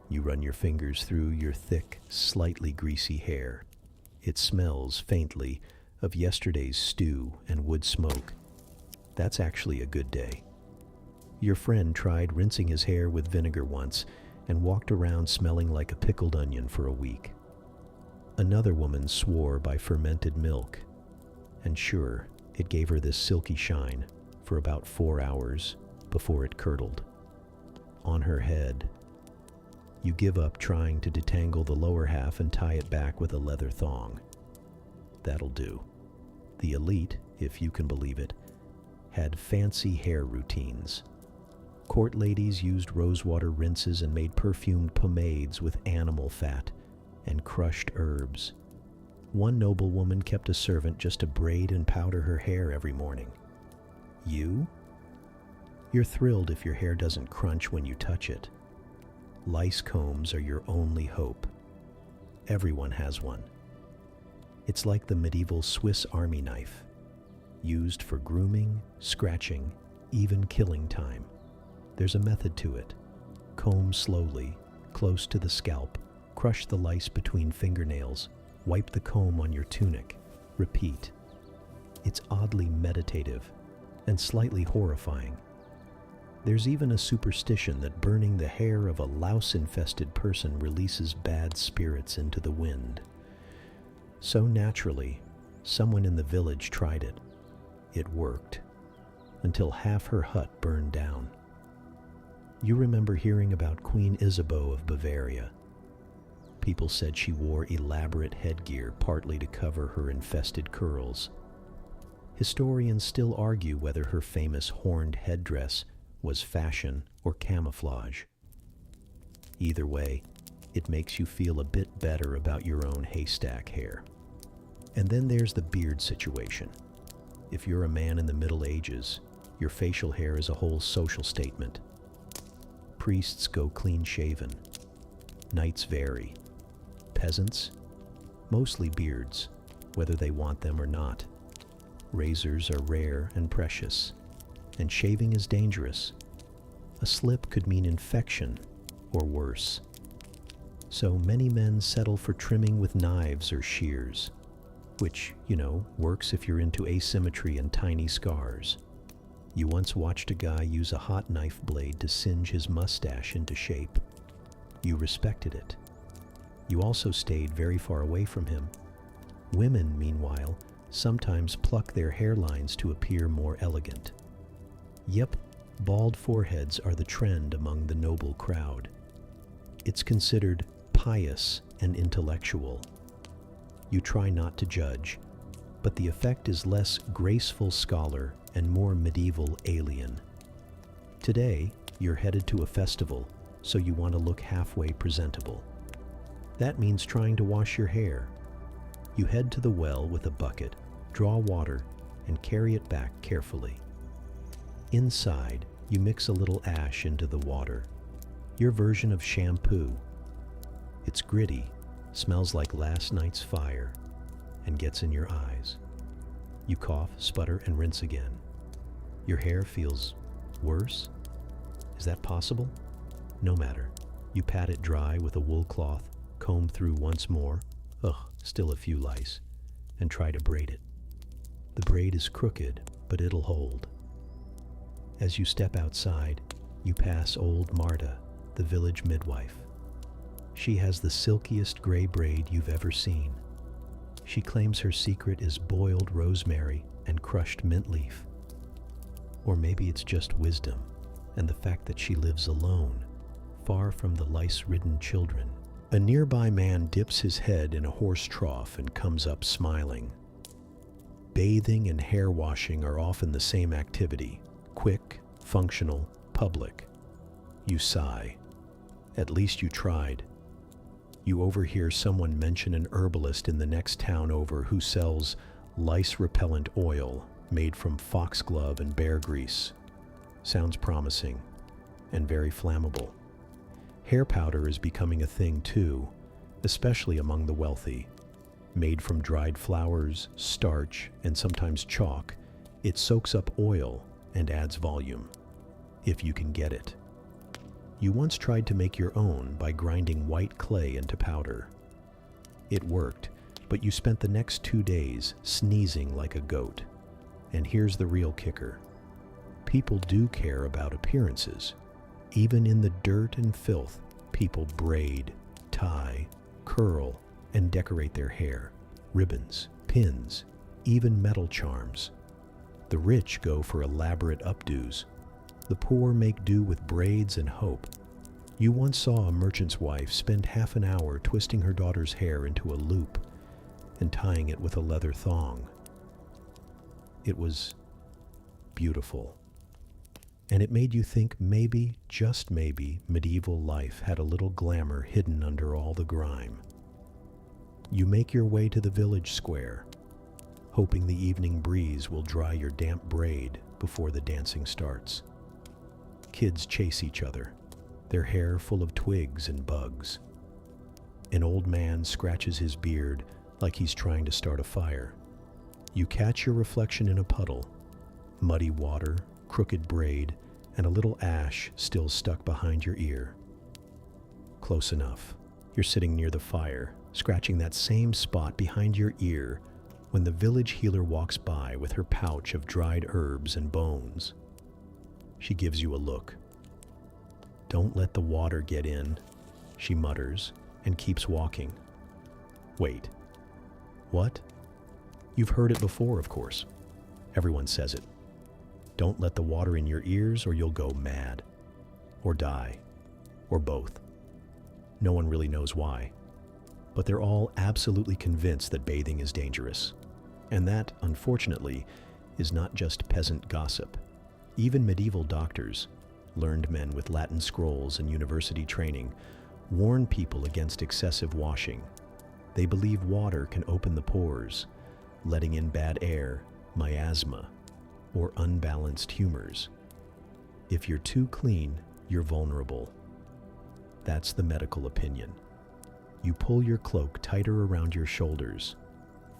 You run your fingers through your thick, slightly greasy hair. It smells faintly of yesterday's stew and wood smoke. That's actually a good day. Your friend tried rinsing his hair with vinegar once and walked around smelling like a pickled onion for a week. Another woman swore by fermented milk, and sure, it gave her this silky shine for about 4 hours before it curdled. On her head, you give up trying to detangle the lower half and tie it back with a leather thong. That'll do. The elite, if you can believe it, had fancy hair routines. Court ladies used rosewater rinses and made perfumed pomades with animal fat and crushed herbs. One noblewoman kept a servant just to braid and powder her hair every morning. You? You're thrilled if your hair doesn't crunch when you touch it. Lice combs are your only hope. Everyone has one. It's like the medieval Swiss Army knife, used for grooming, scratching, even killing time. There's a method to it. Comb slowly, close to the scalp, crush the lice between fingernails, wipe the comb on your tunic, repeat. It's oddly meditative and slightly horrifying. There's even a superstition that burning the hair of a louse-infested person releases bad spirits into the wind. So naturally, someone in the village tried it. It worked, until half her hut burned down. You remember hearing about Queen Isabeau of Bavaria. People said she wore elaborate headgear partly to cover her infested curls. Historians still argue whether her famous horned headdress was fashion or camouflage. Either way, It makes you feel a bit better about your own haystack hair. And then there's the beard situation. If you're a man in the Middle Ages, your facial hair is a whole social statement. Priests go clean-shaven. Knights vary. Peasants? Mostly beards, whether they want them or not. Razors are rare and precious, and shaving is dangerous. A slip could mean infection, or worse. So many men settle for trimming with knives or shears, which, works if you're into asymmetry and tiny scars. You once watched a guy use a hot knife blade to singe his mustache into shape. You respected it. You also stayed very far away from him. Women, meanwhile, sometimes pluck their hairlines to appear more elegant. Yep, bald foreheads are the trend among the noble crowd. It's considered pious and intellectual. You try not to judge, but the effect is less graceful scholar and more medieval alien. Today, you're headed to a festival, so you want to look halfway presentable. That means trying to wash your hair. You head to the well with a bucket, draw water, and carry it back carefully. Inside, you mix a little ash into the water, your version of shampoo. It's gritty, smells like last night's fire, and gets in your eyes. You cough, sputter, and rinse again. Your hair feels worse? Is that possible? No matter. You pat it dry with a wool cloth, comb through once more, still a few lice, and try to braid it. The braid is crooked, but it'll hold. As you step outside, you pass old Marta, the village midwife. She has the silkiest gray braid you've ever seen. She claims her secret is boiled rosemary and crushed mint leaf. Or maybe it's just wisdom and the fact that she lives alone, far from the lice-ridden children. A nearby man dips his head in a horse trough and comes up smiling. Bathing and hair washing are often the same activity, quick, functional, public. You sigh. At least you tried. You overhear someone mention an herbalist in the next town over who sells lice-repellent oil made from foxglove and bear grease. Sounds promising and very flammable. Hair powder is becoming a thing too, especially among the wealthy. Made from dried flowers, starch, and sometimes chalk, it soaks up oil and adds volume, if you can get it. You once tried to make your own by grinding white clay into powder. It worked, but you spent the next 2 days sneezing like a goat. And here's the real kicker. People do care about appearances. Even in the dirt and filth, people braid, tie, curl, and decorate their hair. Ribbons, pins, even metal charms. The rich go for elaborate updos. The poor make do with braids and hope. You once saw a merchant's wife spend half an hour twisting her daughter's hair into a loop and tying it with a leather thong. It was beautiful. And it made you think maybe, just maybe, medieval life had a little glamour hidden under all the grime. You make your way to the village square, hoping the evening breeze will dry your damp braid before the dancing starts. Kids chase each other, their hair full of twigs and bugs. An old man scratches his beard like he's trying to start a fire. You catch your reflection in a puddle, muddy water, crooked braid, and a little ash still stuck behind your ear. Close enough. You're sitting near the fire, scratching that same spot behind your ear when the village healer walks by with her pouch of dried herbs and bones. She gives you a look. "Don't let the water get in," she mutters and keeps walking. Wait. What? You've heard it before, of course. Everyone says it. Don't let the water in your ears or you'll go mad. Or die. Or both. No one really knows why. But they're all absolutely convinced that bathing is dangerous. And that, unfortunately, is not just peasant gossip. Even medieval doctors, learned men with Latin scrolls and university training, warn people against excessive washing. They believe water can open the pores, letting in bad air, miasma, or unbalanced humors. If you're too clean, you're vulnerable. That's the medical opinion. You pull your cloak tighter around your shoulders,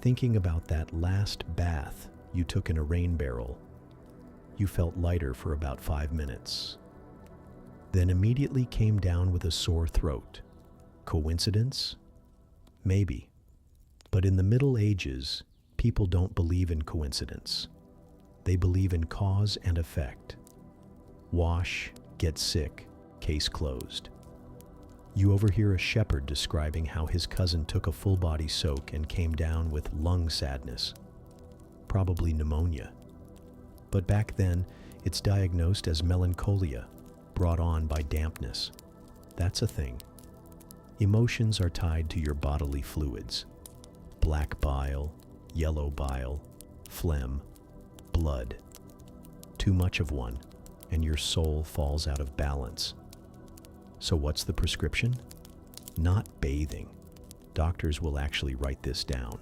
thinking about that last bath you took in a rain barrel. You felt lighter for about 5 minutes, then immediately came down with a sore throat. Coincidence? Maybe. But in the Middle Ages, people don't believe in coincidence. They believe in cause and effect. Wash, get sick, case closed. You overhear a shepherd describing how his cousin took a full-body soak and came down with lung sadness, probably pneumonia. But back then, it's diagnosed as melancholia, brought on by dampness. That's a thing. Emotions are tied to your bodily fluids. Black bile, yellow bile, phlegm, blood. Too much of one, and your soul falls out of balance. So what's the prescription? Not bathing. Doctors will actually write this down.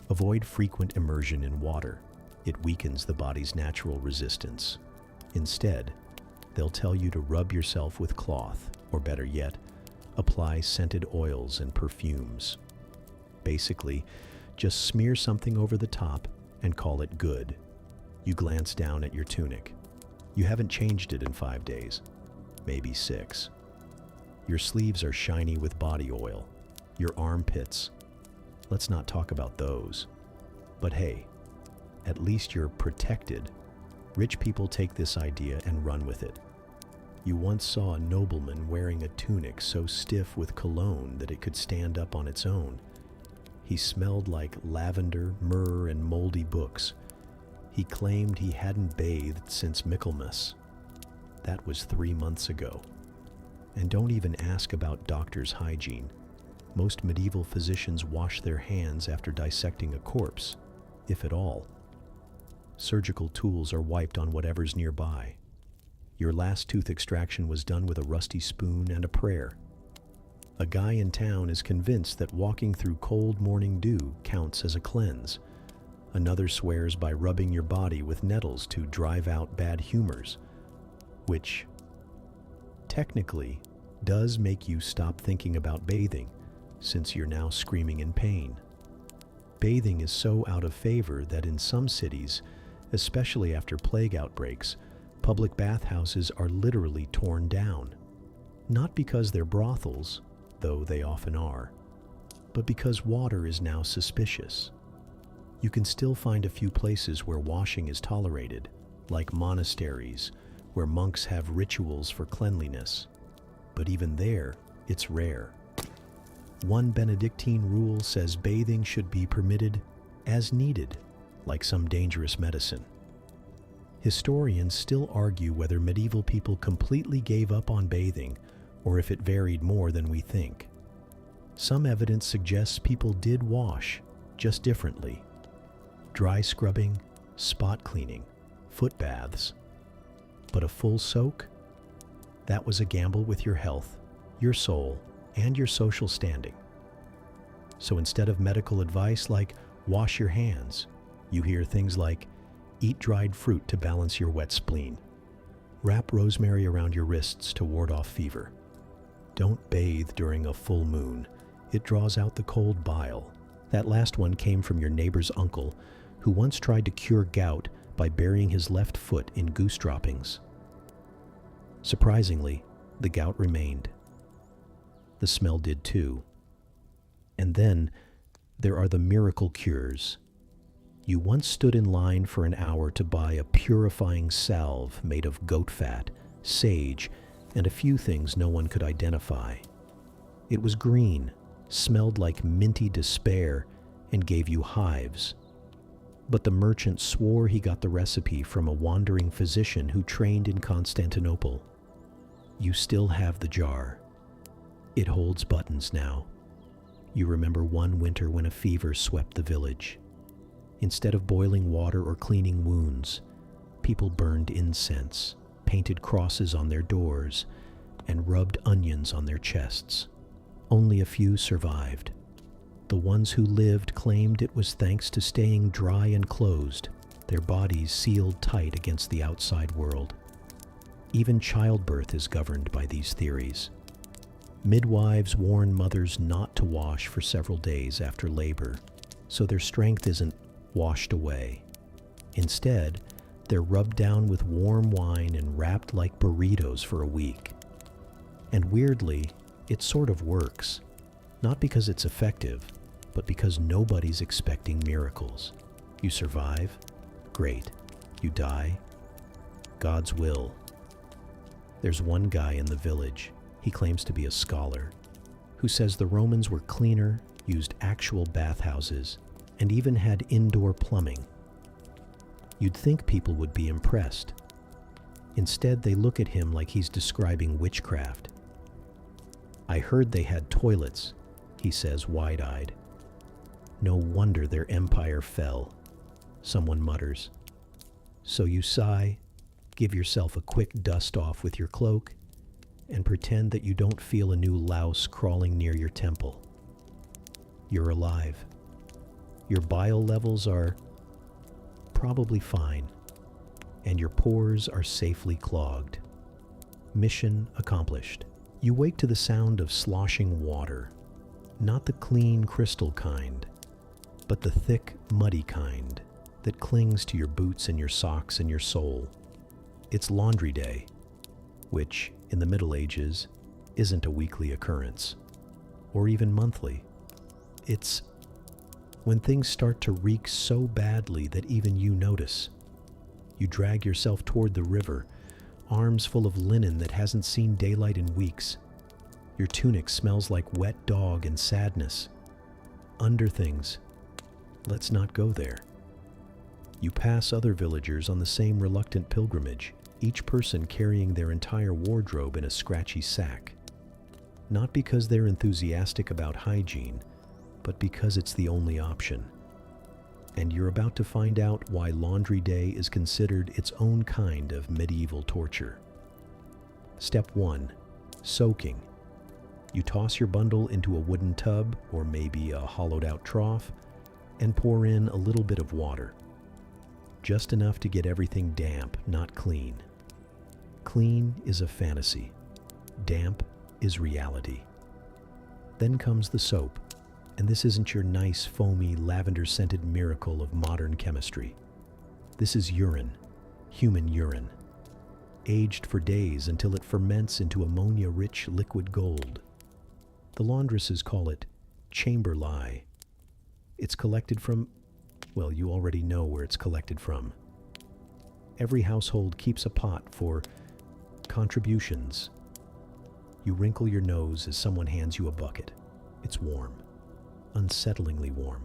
Avoid frequent immersion in water. It weakens the body's natural resistance. Instead, they'll tell you to rub yourself with cloth, or better yet, apply scented oils and perfumes. Basically, just smear something over the top and call it good. You glance down at your tunic. You haven't changed it in 5 days, maybe 6. Your sleeves are shiny with body oil. Your armpits. Let's not talk about those. But hey, at least you're protected. Rich people take this idea and run with it. You once saw a nobleman wearing a tunic so stiff with cologne that it could stand up on its own. He smelled like lavender, myrrh, and moldy books. He claimed he hadn't bathed since Michaelmas. That was 3 months ago. And don't even ask about doctors' hygiene. Most medieval physicians wash their hands after dissecting a corpse, if at all. Surgical tools are wiped on whatever's nearby. Your last tooth extraction was done with a rusty spoon and a prayer. A guy in town is convinced that walking through cold morning dew counts as a cleanse. Another swears by rubbing your body with nettles to drive out bad humors, which technically does make you stop thinking about bathing, since you're now screaming in pain. Bathing is so out of favor that in some cities, especially after plague outbreaks, public bathhouses are literally torn down. Not because they're brothels, though they often are, but because water is now suspicious. You can still find a few places where washing is tolerated, like monasteries, where monks have rituals for cleanliness. But even there, it's rare. One Benedictine rule says bathing should be permitted as needed, like some dangerous medicine. Historians still argue whether medieval people completely gave up on bathing or if it varied more than we think. Some evidence suggests people did wash, just differently. Dry scrubbing, spot cleaning, foot baths. But a full soak? That was a gamble with your health, your soul, and your social standing. So instead of medical advice like wash your hands, you hear things like eat dried fruit to balance your wet spleen. Wrap rosemary around your wrists to ward off fever. Don't bathe during a full moon. It draws out the cold bile. That last one came from your neighbor's uncle, who once tried to cure gout by burying his left foot in goose droppings. Surprisingly, the gout remained. The smell did too. And then there are the miracle cures. You once stood in line for an hour to buy a purifying salve made of goat fat, sage, and a few things no one could identify. It was green, smelled like minty despair, and gave you hives. But the merchant swore he got the recipe from a wandering physician who trained in Constantinople. You still have the jar. It holds buttons now. You remember one winter when a fever swept the village. Instead of boiling water or cleaning wounds, people burned incense, painted crosses on their doors, and rubbed onions on their chests. Only a few survived. The ones who lived claimed it was thanks to staying dry and closed, their bodies sealed tight against the outside world. Even childbirth is governed by these theories. Midwives warn mothers not to wash for several days after labor, so their strength isn't washed away. Instead, they're rubbed down with warm wine and wrapped like burritos for a week. And weirdly, it sort of works. Not because it's effective, but because nobody's expecting miracles. You survive? Great. You die? God's will. There's one guy in the village, he claims to be a scholar, who says the Romans were cleaner, used actual bathhouses, and even had indoor plumbing. You'd think people would be impressed. Instead, they look at him like he's describing witchcraft. I heard they had toilets, he says wide-eyed. No wonder their empire fell, someone mutters. So you sigh, give yourself a quick dust-off with your cloak, and pretend that you don't feel a new louse crawling near your temple. You're alive. Your bile levels are probably fine, and your pores are safely clogged. Mission accomplished. You wake to the sound of sloshing water, not the clean crystal kind, but the thick, muddy kind that clings to your boots and your socks and your soul. It's laundry day, which, in the Middle Ages, isn't a weekly occurrence, or even monthly. It's when things start to reek so badly that even you notice. You drag yourself toward the river, arms full of linen that hasn't seen daylight in weeks. Your tunic smells like wet dog and sadness. Under things. Let's not go there. You pass other villagers on the same reluctant pilgrimage, each person carrying their entire wardrobe in a scratchy sack. Not because they're enthusiastic about hygiene, but because it's the only option. And you're about to find out why laundry day is considered its own kind of medieval torture. Step 1. Soaking. You toss your bundle into a wooden tub, or maybe a hollowed-out trough, and pour in a little bit of water. Just enough to get everything damp, not clean. Clean is a fantasy. Damp is reality. Then comes the soap, and this isn't your nice, foamy, lavender-scented miracle of modern chemistry. This is urine, human urine, aged for days until it ferments into ammonia-rich liquid gold. The laundresses call it chamber lye. It's collected from, well, you already know where it's collected from. Every household keeps a pot for contributions. You wrinkle your nose as someone hands you a bucket. It's warm, unsettlingly warm.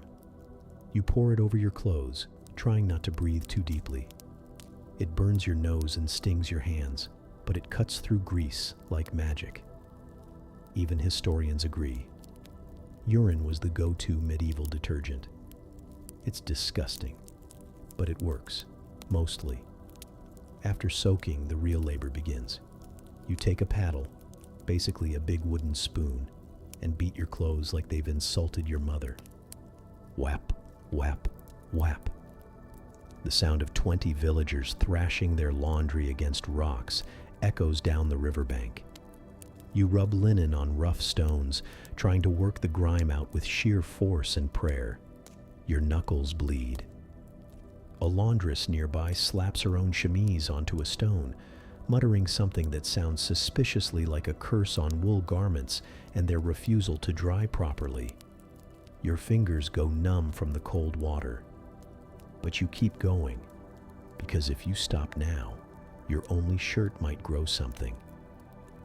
You pour it over your clothes, trying not to breathe too deeply. It burns your nose and stings your hands, but it cuts through grease like magic. Even historians agree. Urine was the go-to medieval detergent. It's disgusting, but it works, mostly. After soaking, the real labor begins. You take a paddle, basically a big wooden spoon, and beat your clothes like they've insulted your mother. Whap, whap, whap. The sound of 20 villagers thrashing their laundry against rocks echoes down the riverbank. You rub linen on rough stones, trying to work the grime out with sheer force and prayer. Your knuckles bleed. A laundress nearby slaps her own chemise onto a stone, muttering something that sounds suspiciously like a curse on wool garments and their refusal to dry properly. Your fingers go numb from the cold water. But you keep going, because if you stop now, your only shirt might grow something.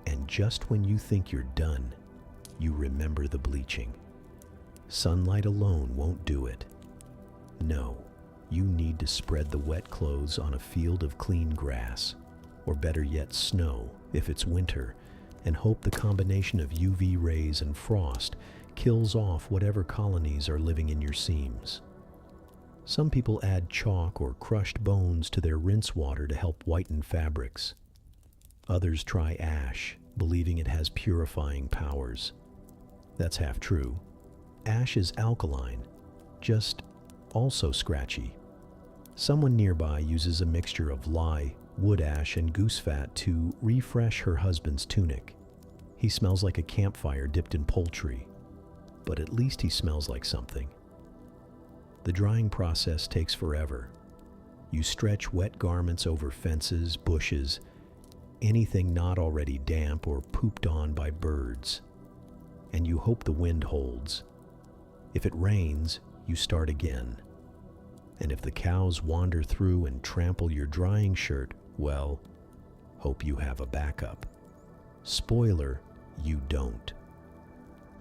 And just when you think you're done, you remember the bleaching. Sunlight alone won't do it. No, you need to spread the wet clothes on a field of clean grass, or better yet snow if it's winter, and hope the combination of UV rays and frost kills off whatever colonies are living in your seams. Some people add chalk or crushed bones to their rinse water to help whiten fabrics. Others try ash, believing it has purifying powers. That's half true. Ash is alkaline, just also scratchy. Someone nearby uses a mixture of lye, wood ash, and goose fat to refresh her husband's tunic. He smells like a campfire dipped in poultry, but at least he smells like something. The drying process takes forever. You stretch wet garments over fences, bushes, anything not already damp or pooped on by birds, and you hope the wind holds. If it rains, you start again. And if the cows wander through and trample your drying shirt, well, hope you have a backup. Spoiler, you don't.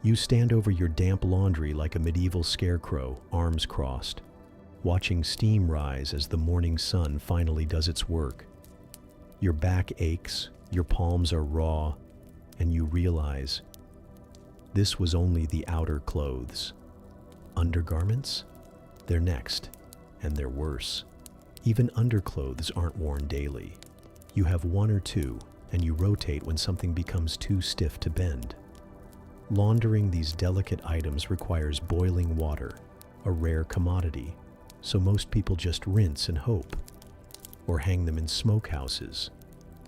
You stand over your damp laundry like a medieval scarecrow, arms crossed, watching steam rise as the morning sun finally does its work. Your back aches, your palms are raw, and you realize this was only the outer clothes. Undergarments? They're next, and they're worse. Even underclothes aren't worn daily. You have one or two, and you rotate when something becomes too stiff to bend. Laundering these delicate items requires boiling water, a rare commodity, so most people just rinse and hope, or hang them in smokehouses,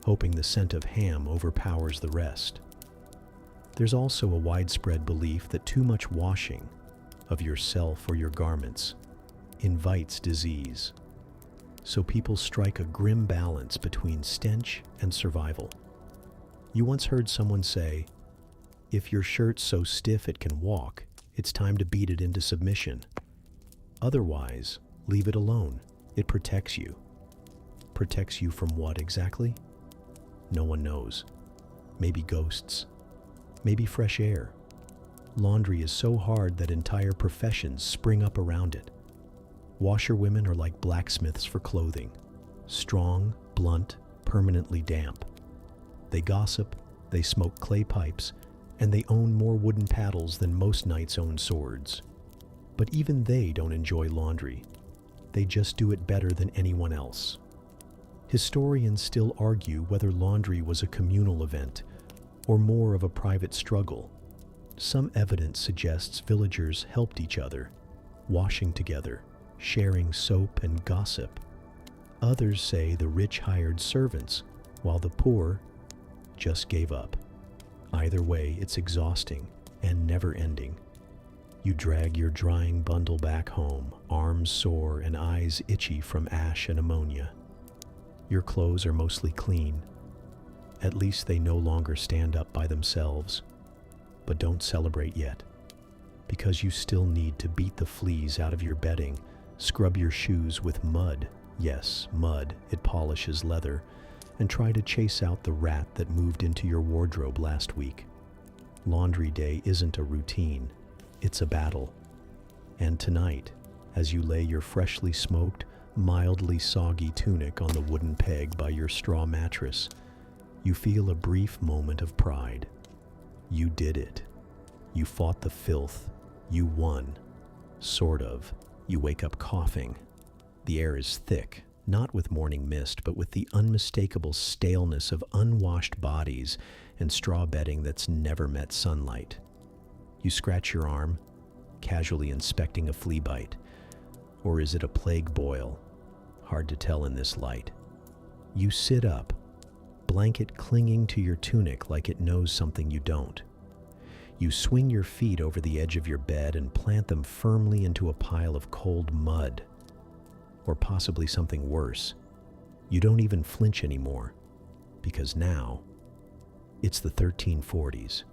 hoping the scent of ham overpowers the rest. There's also a widespread belief that too much washing of yourself or your garments invites disease, so people strike a grim balance between stench and survival. You once heard someone say, "If your shirt's so stiff it can walk, it's time to beat it into submission. Otherwise, leave it alone. It protects you." Protects you from what exactly? No one knows. Maybe ghosts. Maybe fresh air. Laundry is so hard that entire professions spring up around it. Washerwomen are like blacksmiths for clothing. Strong, blunt, permanently damp. They gossip, they smoke clay pipes, and they own more wooden paddles than most knights own swords. But even they don't enjoy laundry. They just do it better than anyone else. Historians still argue whether laundry was a communal event or more of a private struggle. Some evidence suggests villagers helped each other, washing together, sharing soap and gossip. Others say the rich hired servants, while the poor just gave up. Either way, it's exhausting and never-ending. You drag your drying bundle back home, arms sore and eyes itchy from ash and ammonia. Your clothes are mostly clean. At least they no longer stand up by themselves. But don't celebrate yet, because you still need to beat the fleas out of your bedding, scrub your shoes with mud. Yes, mud, it polishes leather, and try to chase out the rat that moved into your wardrobe last week. Laundry day isn't a routine, it's a battle. And tonight, as you lay your freshly smoked, mildly soggy tunic on the wooden peg by your straw mattress, you feel a brief moment of pride. You did it. You fought the filth. You won. Sort of. You wake up coughing. The air is thick, not with morning mist, but with the unmistakable staleness of unwashed bodies and straw bedding that's never met sunlight. You scratch your arm, casually inspecting a flea bite. Or is it a plague boil? Hard to tell in this light. You sit up, blanket clinging to your tunic like it knows something you don't. You swing your feet over the edge of your bed and plant them firmly into a pile of cold mud. Or possibly something worse. You don't even flinch anymore, because now it's the 1340s.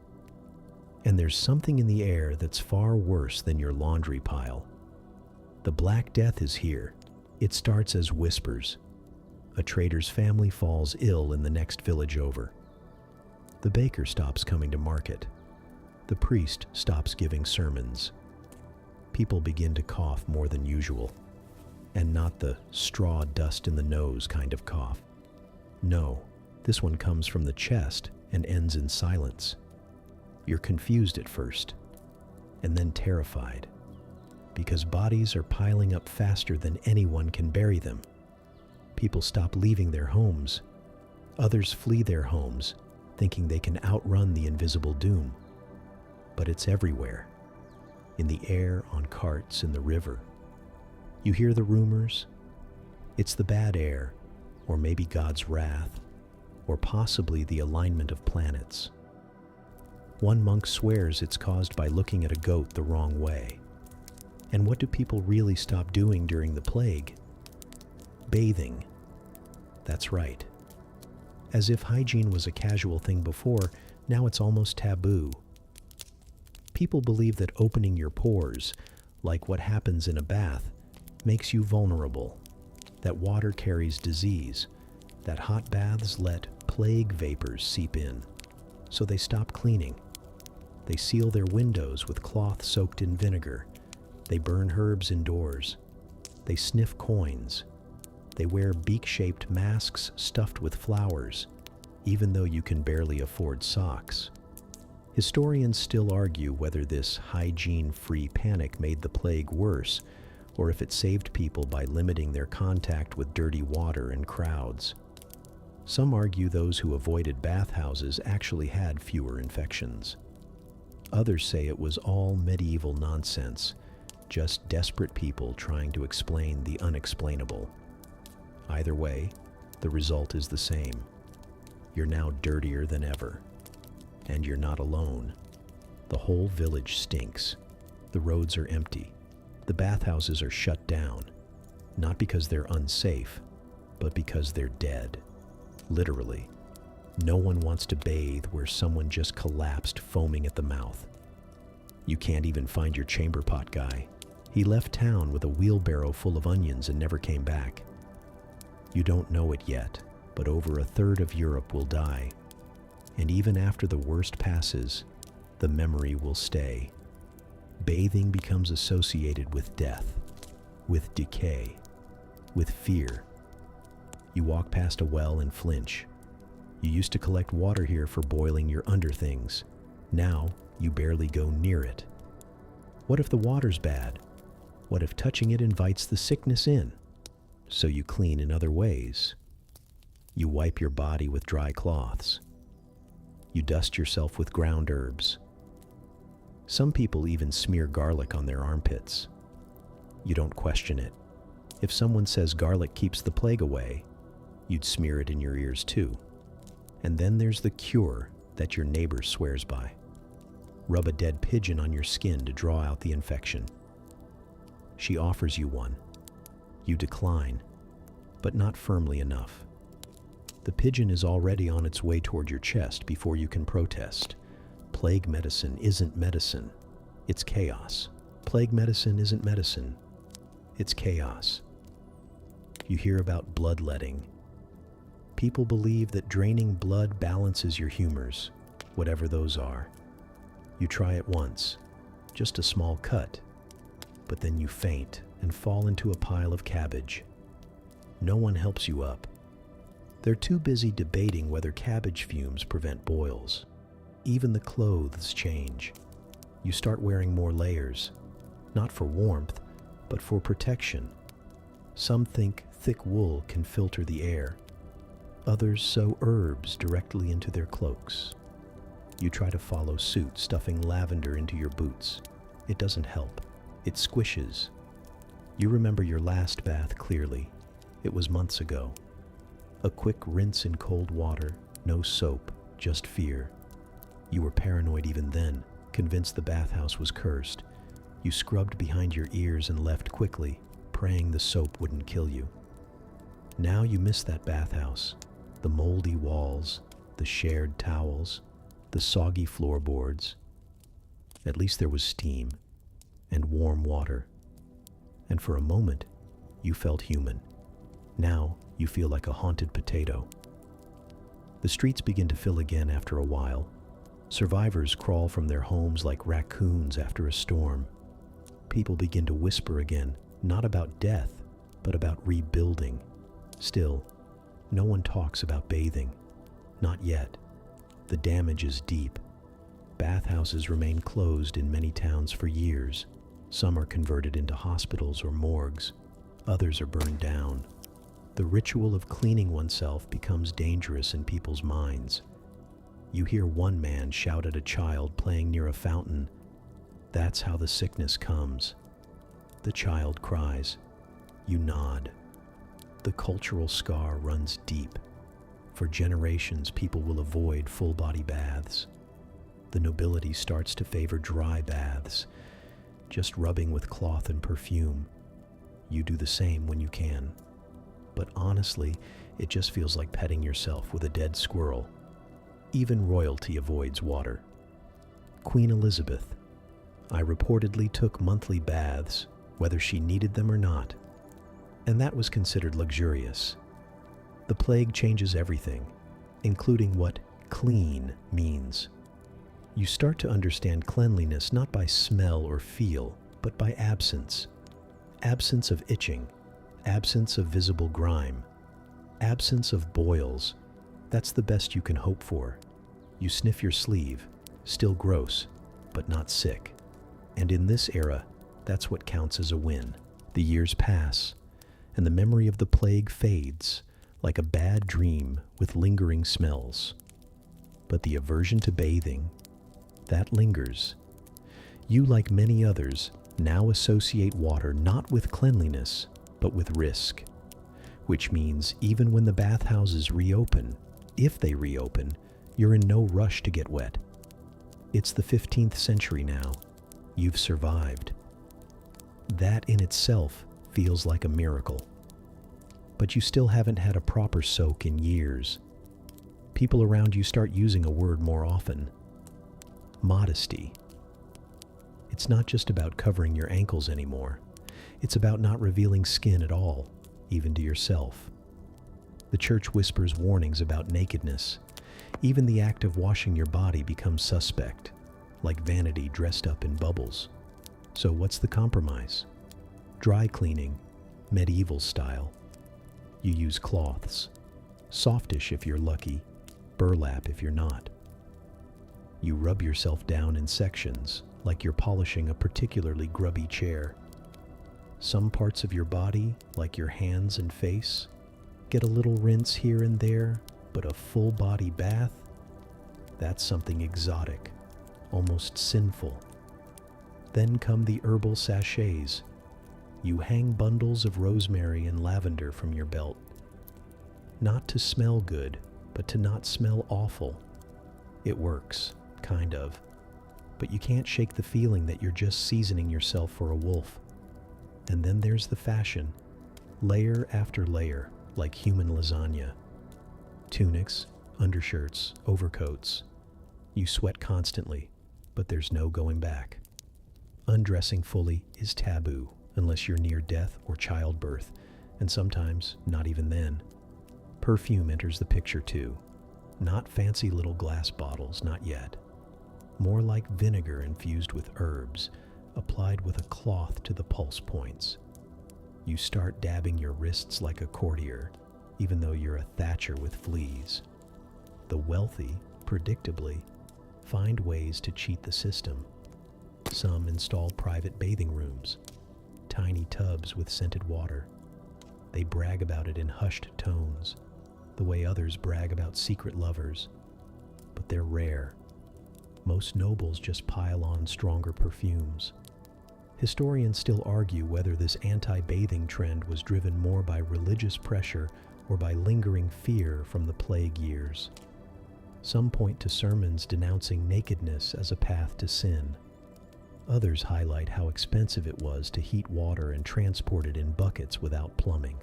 And there's something in the air that's far worse than your laundry pile. The Black Death is here. It starts as whispers. A trader's family falls ill in the next village over. The baker stops coming to market. The priest stops giving sermons. People begin to cough more than usual, and not the straw dust in the nose kind of cough. No, this one comes from the chest and ends in silence. You're confused at first, and then terrified, because bodies are piling up faster than anyone can bury them. People stop leaving their homes. Others flee their homes. thinking they can outrun the invisible doom. But it's everywhere. In the air, on carts, in the river. You hear the rumors? It's the bad air, or maybe God's wrath, or possibly the alignment of planets. One monk swears it's caused by looking at a goat the wrong way. And what do people really stop doing during the plague? Bathing. That's right. As if hygiene was a casual thing before, now it's almost taboo. People believe that opening your pores, like what happens in a bath, makes you vulnerable, that water carries disease, that hot baths let plague vapors seep in, so they stop cleaning. They seal their windows with cloth soaked in vinegar. They burn herbs indoors. They sniff coins. They wear beak-shaped masks stuffed with flowers, even though you can barely afford socks. Historians still argue whether this hygiene-free panic made the plague worse, or if it saved people by limiting their contact with dirty water and crowds. Some argue those who avoided bathhouses actually had fewer infections. Others say it was all medieval nonsense, just desperate people trying to explain the unexplainable. Either way, the result is the same. You're now dirtier than ever. And you're not alone. The whole village stinks. The roads are empty. The bathhouses are shut down. Not because they're unsafe, but because they're dead. Literally. No one wants to bathe where someone just collapsed foaming at the mouth. You can't even find your chamber pot guy. He left town with a wheelbarrow full of onions and never came back. You don't know it yet, but over a third of Europe will die. And even after the worst passes, the memory will stay. Bathing becomes associated with death, with decay, with fear. You walk past a well and flinch. You used to collect water here for boiling your underthings. Now, you barely go near it. What if the water's bad? What if touching it invites the sickness in? So you clean in other ways. You wipe your body with dry cloths. You dust yourself with ground herbs. Some people even smear garlic on their armpits. You don't question it. If someone says garlic keeps the plague away, you'd smear it in your ears too. And then there's the cure that your neighbor swears by. Rub a dead pigeon on your skin to draw out the infection. She offers you one. You decline, but not firmly enough. The pigeon is already on its way toward your chest before you can protest. Plague medicine isn't medicine. It's chaos. Plague medicine isn't medicine. It's chaos. You hear about bloodletting. People believe that draining blood balances your humors, whatever those are. You try it once, just a small cut, but then you faint and fall into a pile of cabbage. No one helps you up. They're too busy debating whether cabbage fumes prevent boils. Even the clothes change. You start wearing more layers, not for warmth, but for protection. Some think thick wool can filter the air. Others sew herbs directly into their cloaks. You try to follow suit, stuffing lavender into your boots. It doesn't help. It squishes. You remember your last bath clearly. It was months ago. A quick rinse in cold water, no soap, just fear. You were paranoid even then, convinced the bathhouse was cursed. You scrubbed behind your ears and left quickly, praying the soap wouldn't kill you. Now you miss that bathhouse, the moldy walls, the shared towels, the soggy floorboards. At least there was steam and warm water. And for a moment, you felt human. Now you feel like a haunted potato. The streets begin to fill again after a while. Survivors crawl from their homes like raccoons after a storm. People begin to whisper again, not about death, but about rebuilding. Still, no one talks about bathing. Not yet. The damage is deep. Bathhouses remain closed in many towns for years. Some are converted into hospitals or morgues. Others are burned down. The ritual of cleaning oneself becomes dangerous in people's minds. You hear one man shout at a child playing near a fountain, "That's how the sickness comes." The child cries. You nod. The cultural scar runs deep. For generations, people will avoid full-body baths. The nobility starts to favor dry baths, just rubbing with cloth and perfume. You do the same when you can. But honestly, it just feels like petting yourself with a dead squirrel. Even royalty avoids water. Queen Elizabeth. I reportedly took monthly baths, whether she needed them or not. And that was considered luxurious. The plague changes everything, including what clean means. You start to understand cleanliness not by smell or feel, but by absence. Absence of itching, absence of visible grime, absence of boils. That's the best you can hope for. You sniff your sleeve, still gross, but not sick. And in this era, that's what counts as a win. The years pass, and the memory of the plague fades, like a bad dream with lingering smells. But the aversion to bathing, that lingers. You, like many others, now associate water not with cleanliness, but with risk. Which means even when the bathhouses reopen, if they reopen, you're in no rush to get wet. It's the 15th century now. You've survived. That in itself feels like a miracle. But you still haven't had a proper soak in years. People around you start using a word more often. Modesty. It's not just about covering your ankles anymore. It's about not revealing skin at all, even to yourself. The church whispers warnings about nakedness. Even the act of washing your body becomes suspect, like vanity dressed up in bubbles. So what's the compromise? Dry cleaning, medieval style. You use cloths, softish if you're lucky, burlap if you're not. You rub yourself down in sections, like you're polishing a particularly grubby chair. Some parts of your body, like your hands and face, get a little rinse here and there, but a full body bath? That's something exotic, almost sinful. Then come the herbal sachets. You hang bundles of rosemary and lavender from your belt. Not to smell good, but to not smell awful. It works, kind of. But you can't shake the feeling that you're just seasoning yourself for a wolf. And then there's the fashion, layer after layer, like human lasagna. Tunics, undershirts, overcoats. You sweat constantly, but there's no going back. Undressing fully is taboo, unless you're near death or childbirth, and sometimes not even then. Perfume enters the picture too. Not fancy little glass bottles, not yet. More like vinegar infused with herbs, applied with a cloth to the pulse points. You start dabbing your wrists like a courtier, even though you're a thatcher with fleas. The wealthy, predictably, find ways to cheat the system. Some install private bathing rooms, tiny tubs with scented water. They brag about it in hushed tones, the way others brag about secret lovers. But they're rare. Most nobles just pile on stronger perfumes. Historians still argue whether this anti-bathing trend was driven more by religious pressure or by lingering fear from the plague years. Some point to sermons denouncing nakedness as a path to sin. Others highlight how expensive it was to heat water and transport it in buckets without plumbing.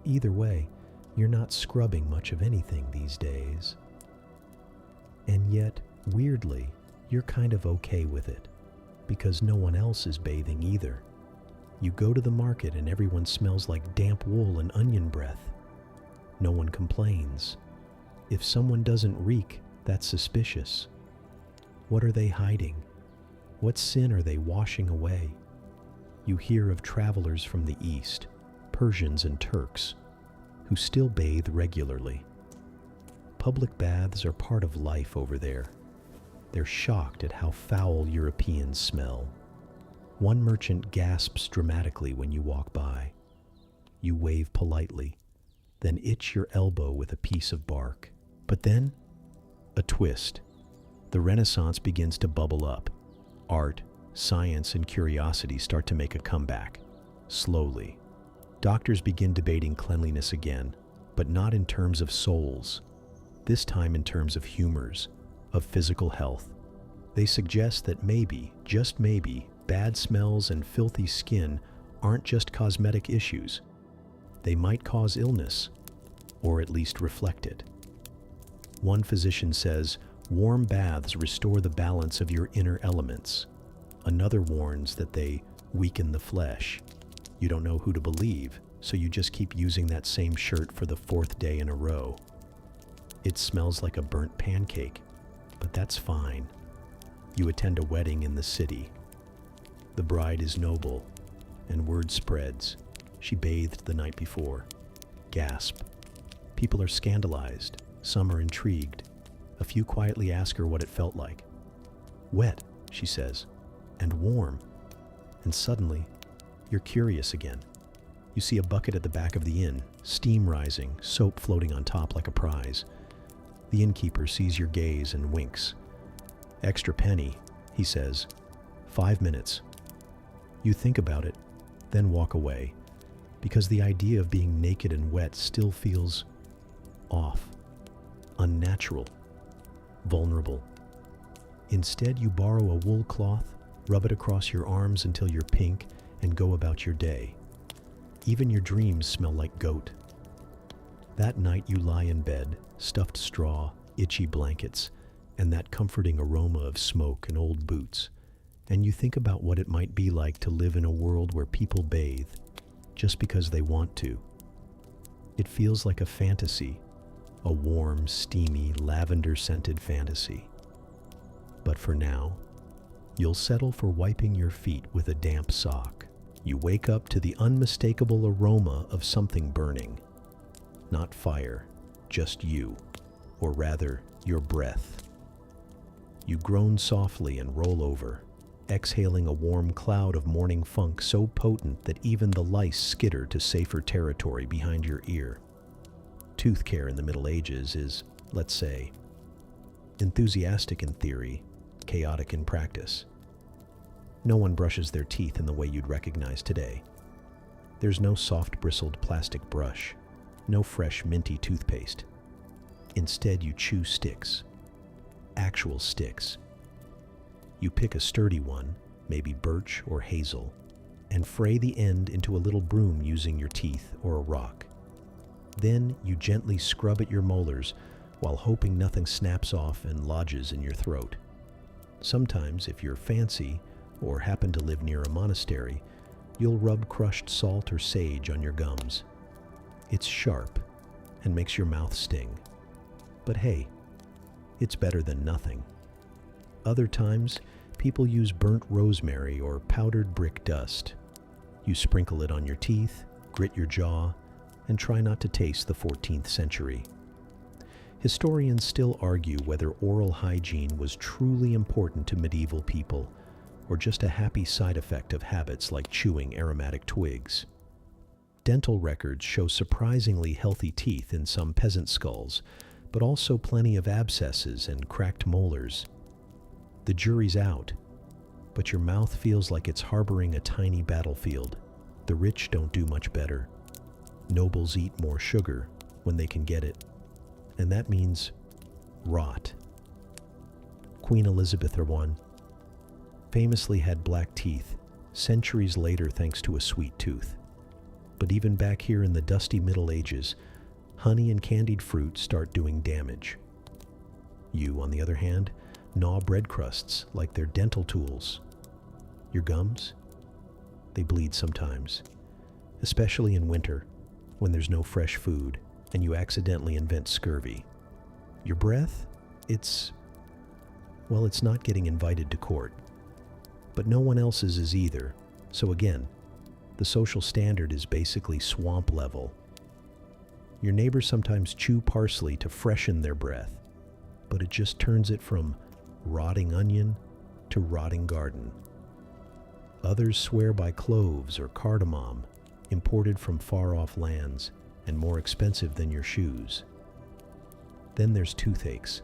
Either way, you're not scrubbing much of anything these days. And yet, weirdly, you're kind of okay with it, because no one else is bathing either. You go to the market and everyone smells like damp wool and onion breath. No one complains. If someone doesn't reek, that's suspicious. What are they hiding? What sin are they washing away? You hear of travelers from the East, Persians and Turks, who still bathe regularly. Public baths are part of life over there. They're shocked at how foul Europeans smell. One merchant gasps dramatically when you walk by. You wave politely, then itch your elbow with a piece of bark. But then, A twist. The Renaissance begins to bubble up. Art, science, and curiosity start to make a comeback. Slowly. Doctors begin debating cleanliness again, but not in terms of souls. This time in terms of humors, of physical health. They suggest that maybe, just maybe, bad smells and filthy skin aren't just cosmetic issues. They might cause illness, or at least reflect it. One physician says, warm baths restore the balance of your inner elements. Another warns that they weaken the flesh. You don't know who to believe, so you just keep using that same shirt for the 4th day in a row. It smells like a burnt pancake, but that's fine. You attend a wedding in the city. The bride is noble, and word spreads. She bathed the night before. Gasp. People are scandalized. Some are intrigued. A few quietly ask her what it felt like. Wet, she says, and warm. And suddenly, you're curious again. You see a bucket at the back of the inn, steam rising, soap floating on top like a prize. The innkeeper sees your gaze and winks. Extra penny, he says. 5 minutes. You think about it, then walk away, because the idea of being naked and wet still feels off, unnatural, vulnerable. Instead, you borrow a wool cloth, rub it across your arms until you're pink, and go about your day. Even your dreams smell like goat. That night you lie in bed, stuffed straw, itchy blankets, and that comforting aroma of smoke and old boots, and you think about what it might be like to live in a world where people bathe just because they want to. It feels like a fantasy, a warm, steamy, lavender-scented fantasy. But for now, you'll settle for wiping your feet with a damp sock. You wake up to the unmistakable aroma of something burning. Not fire, just you, or rather, your breath. You groan softly and roll over, exhaling a warm cloud of morning funk so potent that even the lice skitter to safer territory behind your ear. Tooth care in the Middle Ages is, let's say, enthusiastic in theory, chaotic in practice. No one brushes their teeth in the way you'd recognize today. There's no soft bristled plastic brush, no fresh minty toothpaste. Instead, you chew sticks. Actual sticks. You pick a sturdy one, maybe birch or hazel, and fray the end into a little broom using your teeth or a rock. Then you gently scrub at your molars while hoping nothing snaps off and lodges in your throat. Sometimes, if you're fancy or happen to live near a monastery, you'll rub crushed salt or sage on your gums. It's sharp and makes your mouth sting. But hey, it's better than nothing. Other times, people use burnt rosemary or powdered brick dust. You sprinkle it on your teeth, grit your jaw, and try not to taste the 14th century. Historians still argue whether oral hygiene was truly important to medieval people, or just a happy side effect of habits like chewing aromatic twigs. Dental records show surprisingly healthy teeth in some peasant skulls, but also plenty of abscesses and cracked molars. The jury's out, but your mouth feels like it's harboring a tiny battlefield. The rich don't do much better. Nobles eat more sugar when they can get it, and that means rot. Queen Elizabeth I famously had black teeth, centuries later thanks to a sweet tooth. But even back here in the dusty Middle Ages, honey and candied fruit start doing damage. You, on the other hand, gnaw bread crusts like they're dental tools. Your gums? They bleed sometimes, especially in winter when there's no fresh food and you accidentally invent scurvy. Your breath? It's not getting invited to court. But no one else's is either, so again, the social standard is basically swamp level. Your neighbors sometimes chew parsley to freshen their breath, but it just turns it from rotting onion to rotting garden. Others swear by cloves or cardamom, imported from far-off lands and more expensive than your shoes. Then there's toothaches.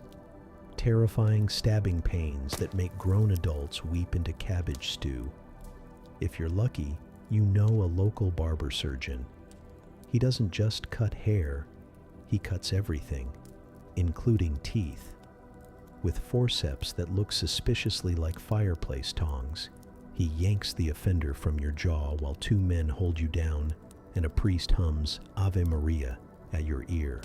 terrifying stabbing pains that make grown adults weep into cabbage stew. If you're lucky, you know a local barber surgeon. He doesn't just cut hair, he cuts everything, including teeth. With forceps that look suspiciously like fireplace tongs, he yanks the offender from your jaw while two men hold you down and a priest hums Ave Maria at your ear.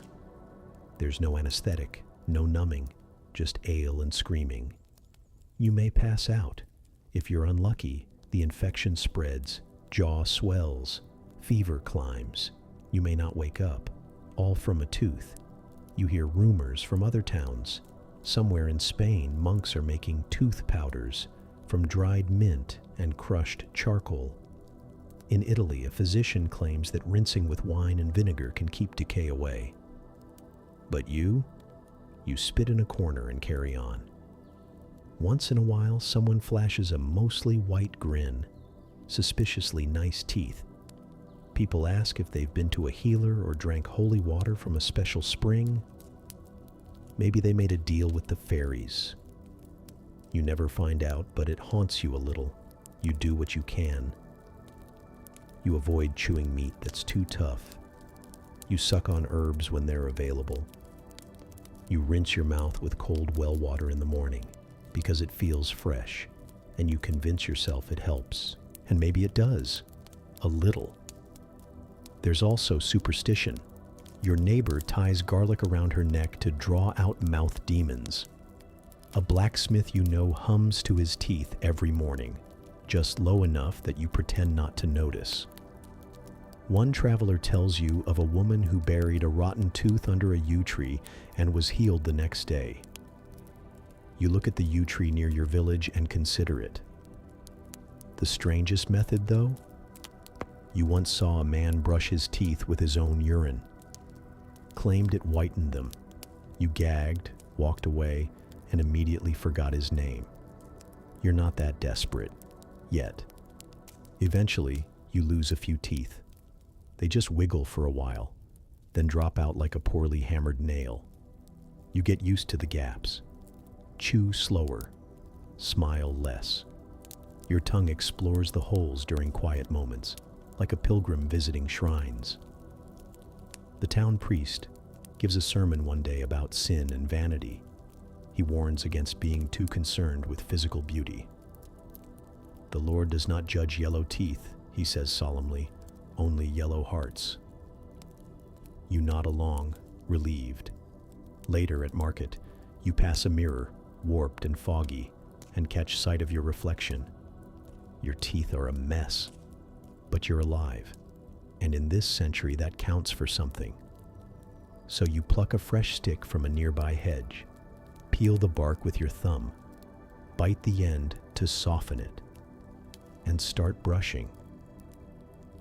There's no anesthetic, no numbing, just ale and screaming. You may pass out. If you're unlucky, the infection spreads, jaw swells, fever climbs. You may not wake up, all from a tooth. You hear rumors from other towns. Somewhere in Spain, monks are making tooth powders from dried mint and crushed charcoal. In Italy, a physician claims that rinsing with wine and vinegar can keep decay away. But you spit in a corner and carry on. Once in a while, someone flashes a mostly white grin, suspiciously nice teeth. People ask if they've been to a healer or drank holy water from a special spring. Maybe they made a deal with the fairies. You never find out, but it haunts you a little. You do what you can. You avoid chewing meat that's too tough. You suck on herbs when they're available. You rinse your mouth with cold well water in the morning because it feels fresh, and you convince yourself it helps. And maybe it does. A little. There's also superstition. Your neighbor ties garlic around her neck to draw out mouth demons. A blacksmith you know hums to his teeth every morning, just low enough that you pretend not to notice. One traveler tells you of a woman who buried a rotten tooth under a yew tree and was healed the next day. You look at the yew tree near your village and consider it. The strangest method, though? You once saw a man brush his teeth with his own urine. Claimed it whitened them. You gagged, walked away, and immediately forgot his name. You're not that desperate. Yet. Eventually, you lose a few teeth. They just wiggle for a while, then drop out like a poorly hammered nail. You get used to the gaps. Chew slower. Smile less. Your tongue explores the holes during quiet moments, like a pilgrim visiting shrines. The town priest gives a sermon one day about sin and vanity. He warns against being too concerned with physical beauty. The Lord does not judge yellow teeth, he says solemnly, only yellow hearts. You nod along, relieved. Later at market, you pass a mirror, warped and foggy, and catch sight of your reflection. Your teeth are a mess, but you're alive, and in this century that counts for something. So you pluck a fresh stick from a nearby hedge, peel the bark with your thumb, bite the end to soften it, and start brushing.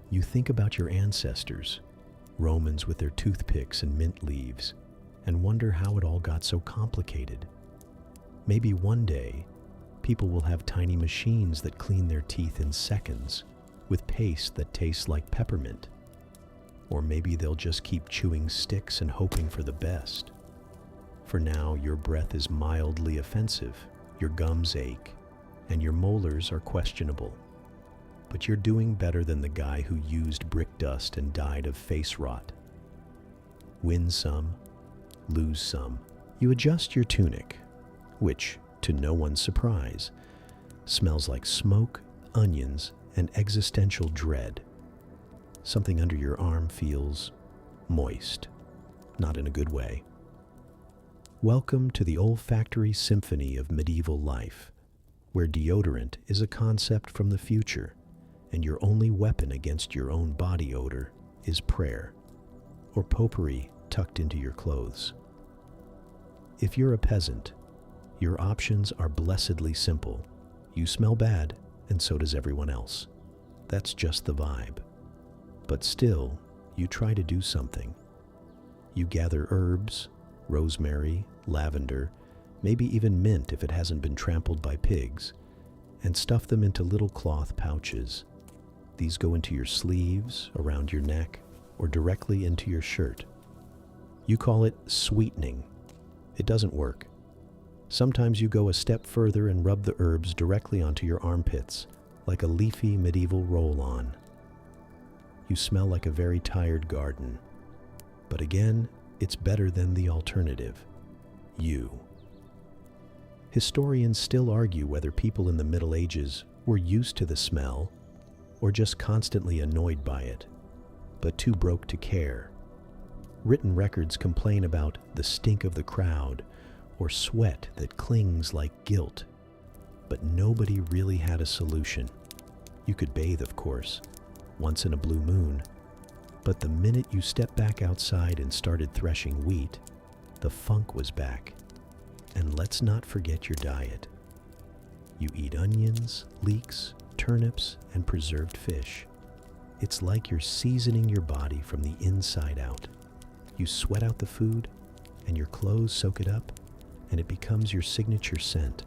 You think about your ancestors, Romans with their toothpicks and mint leaves, and wonder how it all got so complicated. Maybe one day, people will have tiny machines that clean their teeth in seconds, with paste that tastes like peppermint. Or maybe they'll just keep chewing sticks and hoping for the best. For now, your breath is mildly offensive, your gums ache, and your molars are questionable. But you're doing better than the guy who used brick dust and died of face rot. Win some, lose some. You adjust your tunic, which, to no one's surprise, smells like smoke, onions, and existential dread. Something under your arm feels moist, not in a good way. Welcome to the olfactory symphony of medieval life, where deodorant is a concept from the future, and your only weapon against your own body odor is prayer, or potpourri tucked into your clothes. If you're a peasant, your options are blessedly simple. You smell bad, and so does everyone else. That's just the vibe. But still, you try to do something. You gather herbs, rosemary, lavender, maybe even mint if it hasn't been trampled by pigs, and stuff them into little cloth pouches. These go into your sleeves, around your neck, or directly into your shirt. You call it sweetening. It doesn't work. Sometimes you go a step further and rub the herbs directly onto your armpits, like a leafy medieval roll-on. You smell like a very tired garden. But again, it's better than the alternative. You. Historians still argue whether people in the Middle Ages were used to the smell or just constantly annoyed by it, but too broke to care. Written records complain about the stink of the crowd or sweat that clings like guilt, but nobody really had a solution. You could bathe, of course, once in a blue moon, but the minute you stepped back outside and started threshing wheat, the funk was back. And let's not forget your diet. You eat onions, leeks, turnips, and preserved fish. It's like you're seasoning your body from the inside out. You sweat out the food, and your clothes soak it up, and it becomes your signature scent.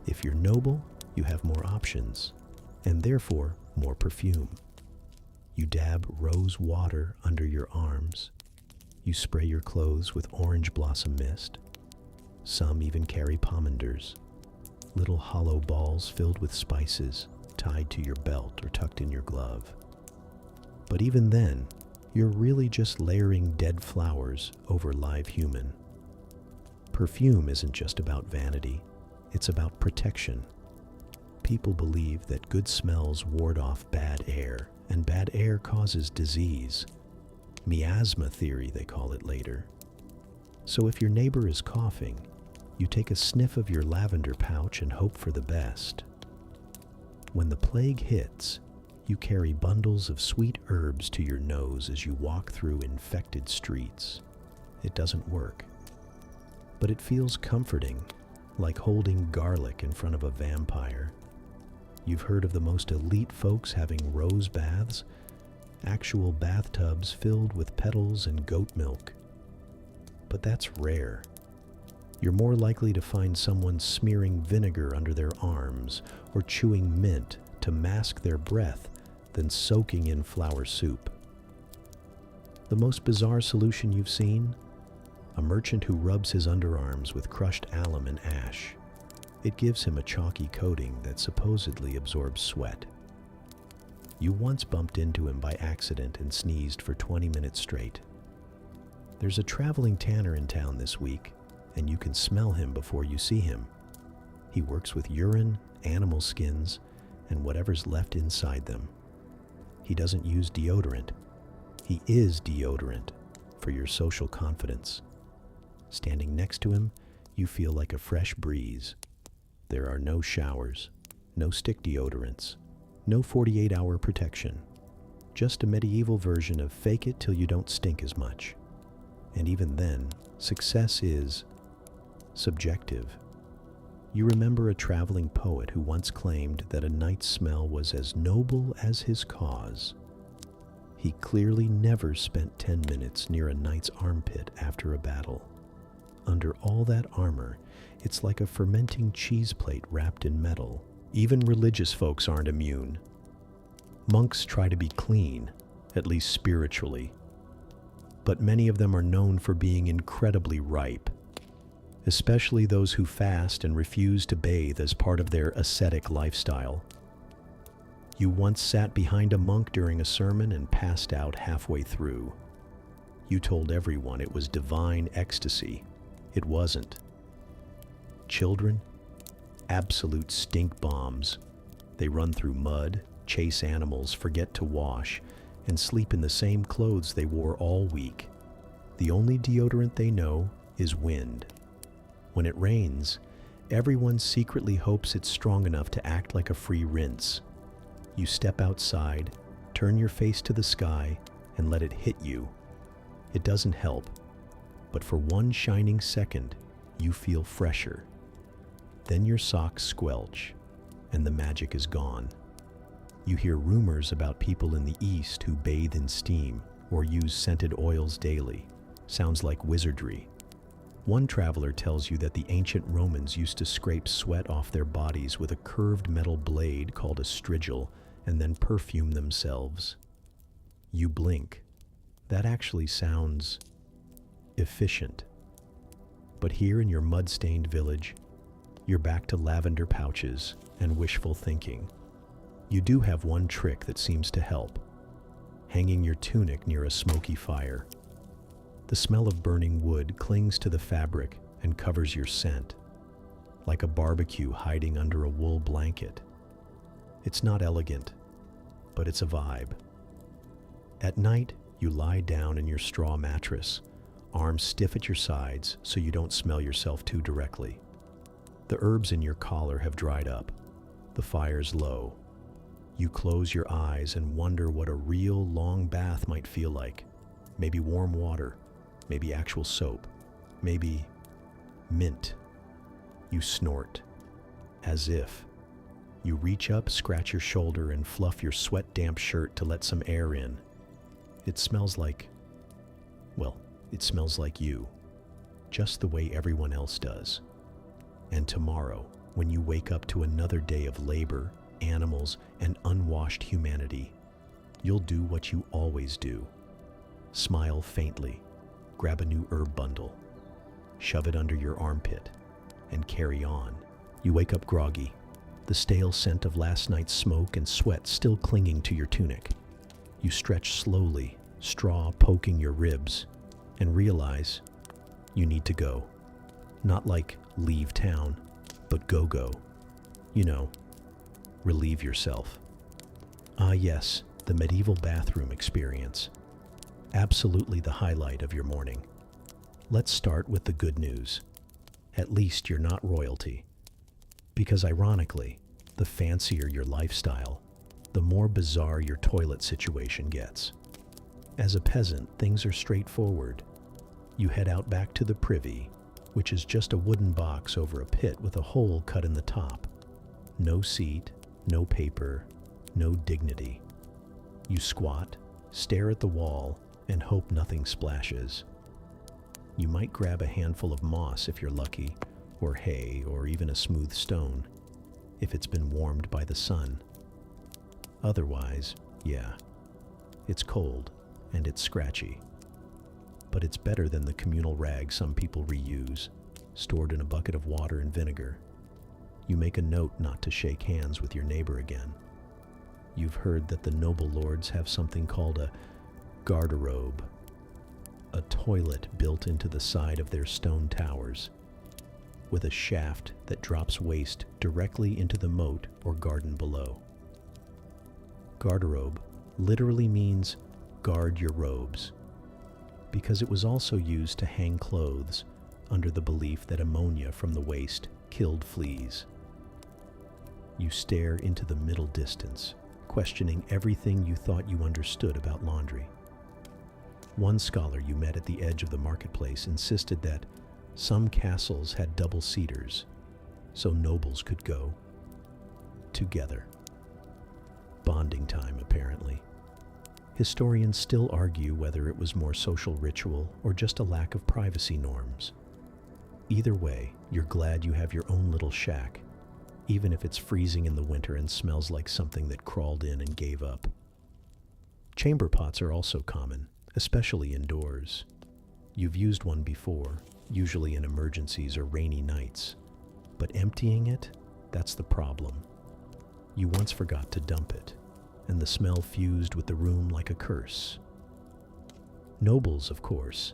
If you're noble, you have more options, and therefore more perfume. You dab rose water under your arms. You spray your clothes with orange blossom mist. Some even carry pomanders, little hollow balls filled with spices tied to your belt or tucked in your glove. But even then, you're really just layering dead flowers over live human. Perfume isn't just about vanity, it's about protection. People believe that good smells ward off bad air, and bad air causes disease. Miasma theory, they call it later. So if your neighbor is coughing, you take a sniff of your lavender pouch and hope for the best. When the plague hits, you carry bundles of sweet herbs to your nose as you walk through infected streets. It doesn't work, but it feels comforting, like holding garlic in front of a vampire. You've heard of the most elite folks having rose baths, actual bathtubs filled with petals and goat milk. But that's rare. You're more likely to find someone smearing vinegar under their arms or chewing mint to mask their breath than soaking in flour soup. The most bizarre solution you've seen? A merchant who rubs his underarms with crushed alum and ash. It gives him a chalky coating that supposedly absorbs sweat. You once bumped into him by accident and sneezed for 20 minutes straight. There's a traveling tanner in town this week, and you can smell him before you see him. He works with urine, animal skins, and whatever's left inside them. He doesn't use deodorant. He is deodorant for your social confidence. Standing next to him, you feel like a fresh breeze. There are no showers, no stick deodorants, no 48-hour protection. Just a medieval version of fake it till you don't stink as much. And even then, success is subjective. You remember a traveling poet who once claimed that a knight's smell was as noble as his cause. He clearly never spent 10 minutes near a knight's armpit after a battle. Under all that armor, it's like a fermenting cheese plate wrapped in metal. Even religious folks aren't immune. Monks try to be clean, at least spiritually. But many of them are known for being incredibly ripe, especially those who fast and refuse to bathe as part of their ascetic lifestyle. You once sat behind a monk during a sermon and passed out halfway through. You told everyone it was divine ecstasy. It wasn't. Children? Absolute stink bombs. They run through mud, chase animals, forget to wash, and sleep in the same clothes they wore all week. The only deodorant they know is wind. When it rains, everyone secretly hopes it's strong enough to act like a free rinse. You step outside, turn your face to the sky, and let it hit you. It doesn't help, but for one shining second, you feel fresher. Then your socks squelch, and the magic is gone. You hear rumors about people in the East who bathe in steam or use scented oils daily. Sounds like wizardry. One traveler tells you that the ancient Romans used to scrape sweat off their bodies with a curved metal blade called a strigil and then perfume themselves. You blink. That actually sounds efficient. But here in your mud-stained village, you're back to lavender pouches and wishful thinking. You do have one trick that seems to help: hanging your tunic near a smoky fire. The smell of burning wood clings to the fabric and covers your scent, like a barbecue hiding under a wool blanket. It's not elegant, but it's a vibe. At night, you lie down in your straw mattress, arms stiff at your sides so you don't smell yourself too directly. The herbs in your collar have dried up. The fire's low. You close your eyes and wonder what a real long bath might feel like. Maybe warm water, maybe actual soap, maybe mint. You snort, as if. You reach up, scratch your shoulder, and fluff your sweat-damp shirt to let some air in. It smells like, well, it smells like you, just the way everyone else does. And tomorrow, when you wake up to another day of labor, animals, and unwashed humanity, you'll do what you always do. Smile faintly, grab a new herb bundle, shove it under your armpit, and carry on. You wake up groggy, the stale scent of last night's smoke and sweat still clinging to your tunic. You stretch slowly, straw poking your ribs, and realize you need to go. Not like leave town, but go. You know, relieve yourself. Ah yes, the medieval bathroom experience. Absolutely the highlight of your morning. Let's start with the good news. At least you're not royalty. Because ironically, the fancier your lifestyle, the more bizarre your toilet situation gets. As a peasant, things are straightforward. You head out back to the privy, which is just a wooden box over a pit with a hole cut in the top. No seat, no paper, no dignity. You squat, stare at the wall, and hope nothing splashes. You might grab a handful of moss if you're lucky, or hay, or even a smooth stone, if it's been warmed by the sun. Otherwise, yeah, it's cold and it's scratchy. But it's better than the communal rag some people reuse, stored in a bucket of water and vinegar. You make a note not to shake hands with your neighbor again. You've heard that the noble lords have something called a garderobe, a toilet built into the side of their stone towers, with a shaft that drops waste directly into the moat or garden below. Garderobe literally means guard your robes, because it was also used to hang clothes under the belief that ammonia from the waste killed fleas. You stare into the middle distance, questioning everything you thought you understood about laundry. One scholar you met at the edge of the marketplace insisted that some castles had double cedars, so nobles could go together. Bonding time, apparently. Historians still argue whether it was more social ritual or just a lack of privacy norms. Either way, you're glad you have your own little shack, even if it's freezing in the winter and smells like something that crawled in and gave up. Chamber pots are also common, especially indoors. You've used one before, usually in emergencies or rainy nights. But emptying it, that's the problem. You once forgot to dump it, and the smell fused with the room like a curse. Nobles, of course,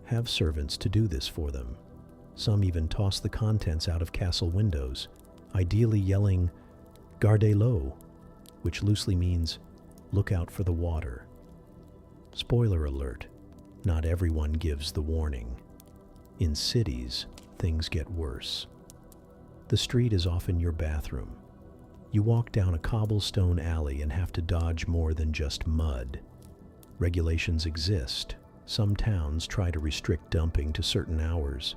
have servants to do this for them. Some even toss the contents out of castle windows, ideally yelling, "Gardez l'eau," which loosely means, "Look out for the water." Spoiler alert, not everyone gives the warning. In cities, things get worse. The street is often your bathroom. You walk down a cobblestone alley and have to dodge more than just mud. Regulations exist. Some towns try to restrict dumping to certain hours.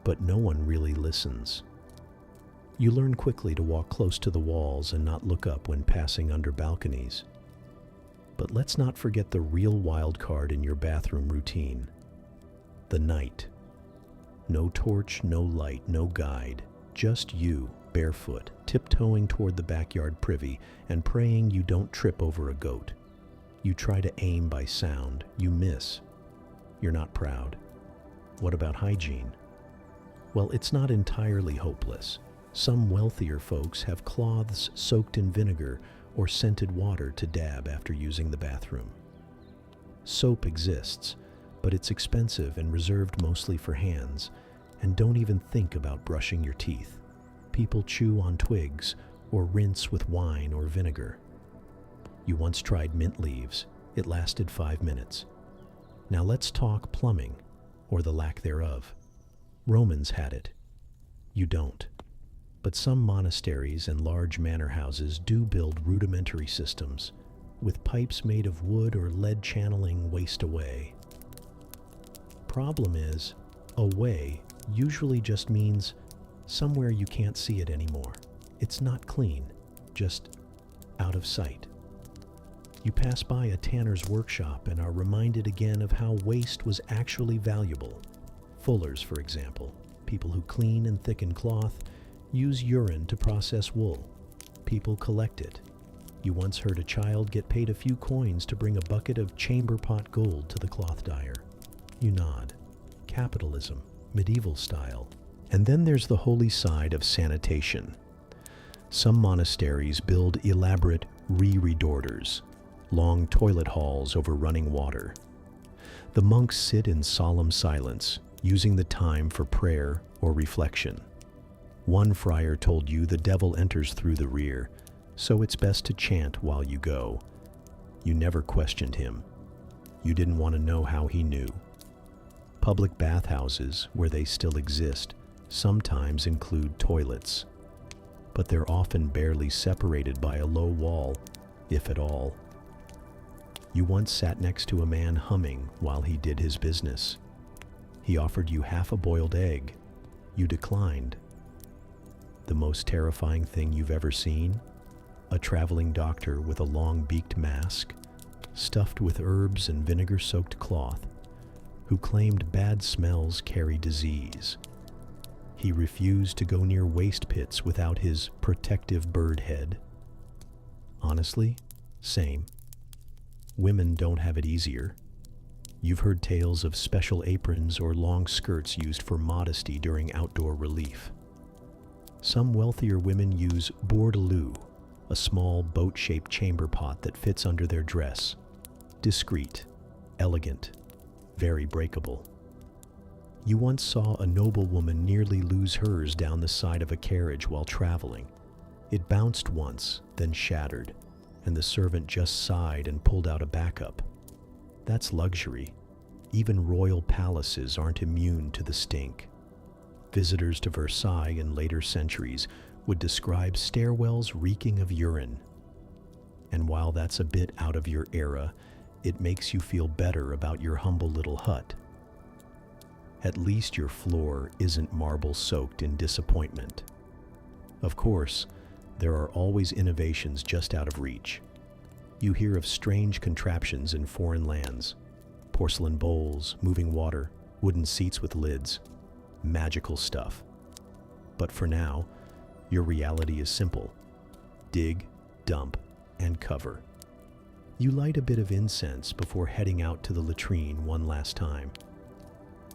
But no one really listens. You learn quickly to walk close to the walls and not look up when passing under balconies. But let's not forget the real wild card in your bathroom routine: the night. No torch, no light, no guide, just you, barefoot, tiptoeing toward the backyard privy and praying you don't trip over a goat. You try to aim by sound. You miss. You're not proud. What about hygiene? Well, it's not entirely hopeless. Some wealthier folks have cloths soaked in vinegar or scented water to dab after using the bathroom. Soap exists, but it's expensive and reserved mostly for hands, and don't even think about brushing your teeth. People chew on twigs or rinse with wine or vinegar. You once tried mint leaves. It lasted 5 minutes. Now let's talk plumbing, or the lack thereof. Romans had it. You don't. But some monasteries and large manor houses do build rudimentary systems, with pipes made of wood or lead channeling waste away. Problem is, away usually just means somewhere you can't see it anymore. It's not clean, just out of sight. You pass by a tanner's workshop and are reminded again of how waste was actually valuable. Fullers, for example, people who clean and thicken cloth, use urine to process wool. People collect it. You once heard a child get paid a few coins to bring a bucket of chamber pot gold to the cloth dyer. You nod. Capitalism, medieval style. And then there's the holy side of sanitation. Some monasteries build elaborate reredoors, long toilet halls over running water. The monks sit in solemn silence, using the time for prayer or reflection. One friar told you the devil enters through the rear, so it's best to chant while you go. You never questioned him. You didn't want to know how he knew. Public bathhouses, where they still exist, sometimes include toilets, but they're often barely separated by a low wall, if at all. You once sat next to a man humming while he did his business. He offered you half a boiled egg. You declined. The most terrifying thing you've ever seen? A traveling doctor with a long-beaked mask, stuffed with herbs and vinegar-soaked cloth, who claimed bad smells carry disease. He refused to go near waste pits without his protective bird head. Honestly, same. Women don't have it easier. You've heard tales of special aprons or long skirts used for modesty during outdoor relief. Some wealthier women use bordaloo, a small boat-shaped chamber pot that fits under their dress. Discreet, elegant, very breakable. You once saw a noblewoman nearly lose hers down the side of a carriage while traveling. It bounced once, then shattered, and the servant just sighed and pulled out a backup. That's luxury. Even royal palaces aren't immune to the stink. Visitors to Versailles in later centuries would describe stairwells reeking of urine. And while that's a bit out of your era, it makes you feel better about your humble little hut. At least your floor isn't marble soaked in disappointment. Of course, there are always innovations just out of reach. You hear of strange contraptions in foreign lands. Porcelain bowls, moving water, wooden seats with lids. Magical stuff. But for now, your reality is simple. Dig, dump, and cover. You light a bit of incense before heading out to the latrine one last time.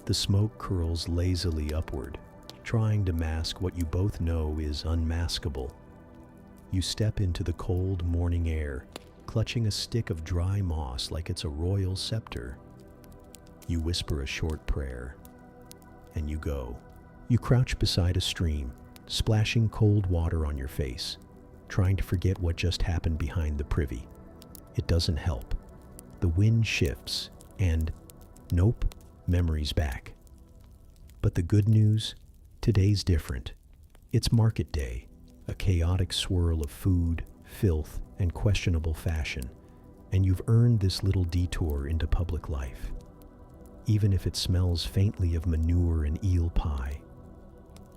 The smoke curls lazily upward, trying to mask what you both know is unmaskable. You step into the cold morning air, clutching a stick of dry moss like it's a royal scepter. You whisper a short prayer, and you go. You crouch beside a stream, splashing cold water on your face, trying to forget what just happened behind the privy. It doesn't help. The wind shifts, and nope, memory's back. But the good news? Today's different. It's market day, a chaotic swirl of food, filth, and questionable fashion, and you've earned this little detour into public life. Even if it smells faintly of manure and eel pie.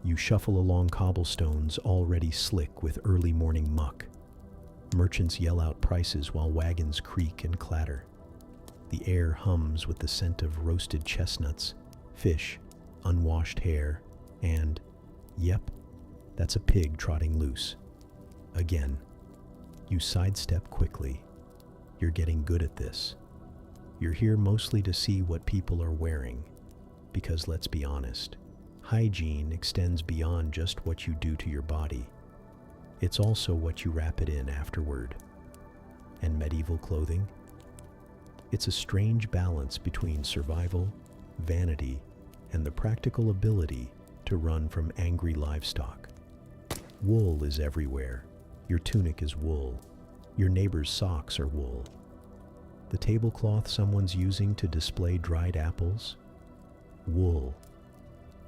You shuffle along cobblestones already slick with early morning muck. Merchants yell out prices while wagons creak and clatter. The air hums with the scent of roasted chestnuts, fish, unwashed hair, and, yep, that's a pig trotting loose. Again, you sidestep quickly. You're getting good at this. You're here mostly to see what people are wearing. Because let's be honest, hygiene extends beyond just what you do to your body. It's also what you wrap it in afterward. And medieval clothing? It's a strange balance between survival, vanity, and the practical ability to run from angry livestock. Wool is everywhere. Your tunic is wool. Your neighbor's socks are wool. The tablecloth someone's using to display dried apples? Wool.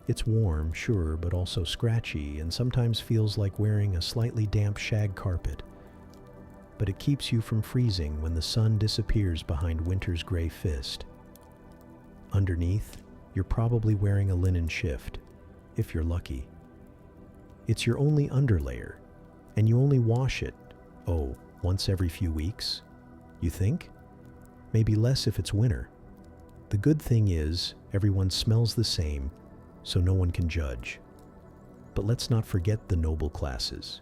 It's warm, sure, but also scratchy and sometimes feels like wearing a slightly damp shag carpet. But it keeps you from freezing when the sun disappears behind winter's gray fist. Underneath, you're probably wearing a linen shift, if you're lucky. It's your only underlayer, and you only wash it, once every few weeks? You think? Maybe less if it's winter. The good thing is, everyone smells the same, so no one can judge. But let's not forget the noble classes.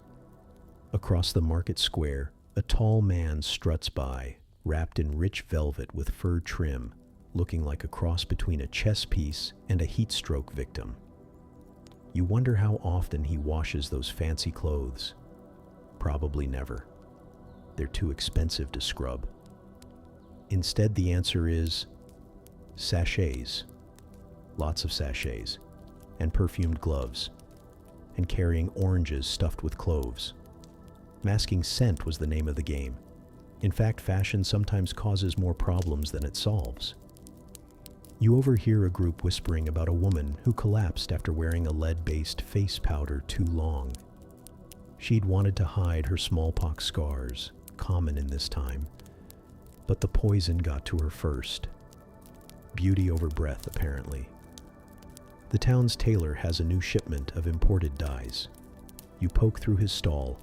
Across the market square, a tall man struts by, wrapped in rich velvet with fur trim, looking like a cross between a chess piece and a heat stroke victim. You wonder how often he washes those fancy clothes. Probably never. They're too expensive to scrub. Instead, the answer is sachets. Lots of sachets. And perfumed gloves. And carrying oranges stuffed with cloves. Masking scent was the name of the game. In fact, fashion sometimes causes more problems than it solves. You overhear a group whispering about a woman who collapsed after wearing a lead-based face powder too long. She'd wanted to hide her smallpox scars, common in this time, but the poison got to her first. Beauty over breath, apparently. The town's tailor has a new shipment of imported dyes. You poke through his stall,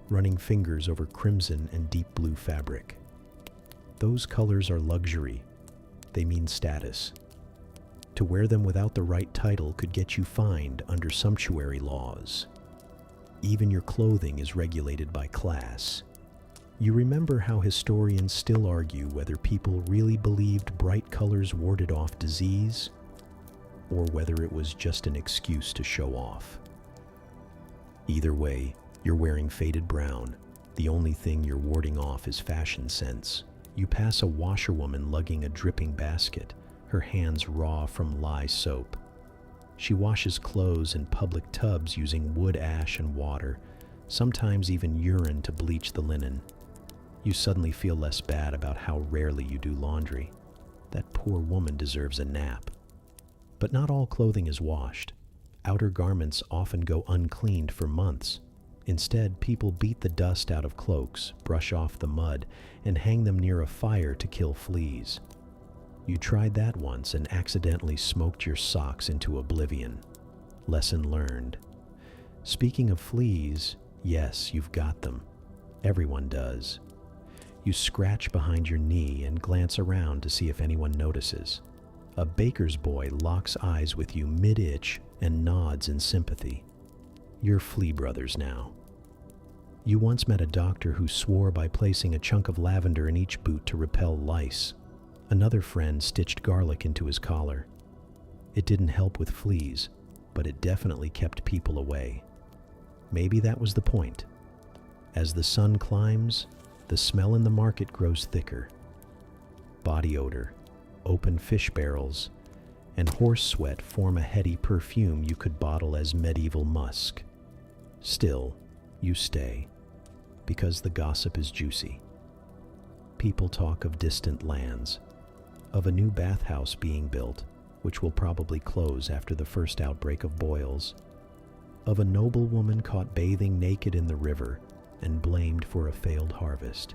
running fingers over crimson and deep blue fabric. Those colors are luxury. They mean status. To wear them without the right title could get you fined under sumptuary laws. Even your clothing is regulated by class. You remember how historians still argue whether people really believed bright colors warded off disease, or whether it was just an excuse to show off. Either way, you're wearing faded brown. The only thing you're warding off is fashion sense. You pass a washerwoman lugging a dripping basket, her hands raw from lye soap. She washes clothes in public tubs using wood ash and water, sometimes even urine to bleach the linen. You suddenly feel less bad about how rarely you do laundry. That poor woman deserves a nap. But not all clothing is washed. Outer garments often go uncleaned for months. Instead, people beat the dust out of cloaks, brush off the mud, and hang them near a fire to kill fleas. You tried that once and accidentally smoked your socks into oblivion. Lesson learned. Speaking of fleas, yes, you've got them. Everyone does. You scratch behind your knee and glance around to see if anyone notices. A baker's boy locks eyes with you mid-itch and nods in sympathy. You're flea brothers now. You once met a doctor who swore by placing a chunk of lavender in each boot to repel lice. Another friend stitched garlic into his collar. It didn't help with fleas, but it definitely kept people away. Maybe that was the point. As the sun climbs, the smell in the market grows thicker. Body odor, open fish barrels, and horse sweat form a heady perfume you could bottle as medieval musk. Still, you stay, because the gossip is juicy. People talk of distant lands, of a new bathhouse being built, which will probably close after the first outbreak of boils, of a noblewoman caught bathing naked in the river and blamed for a failed harvest.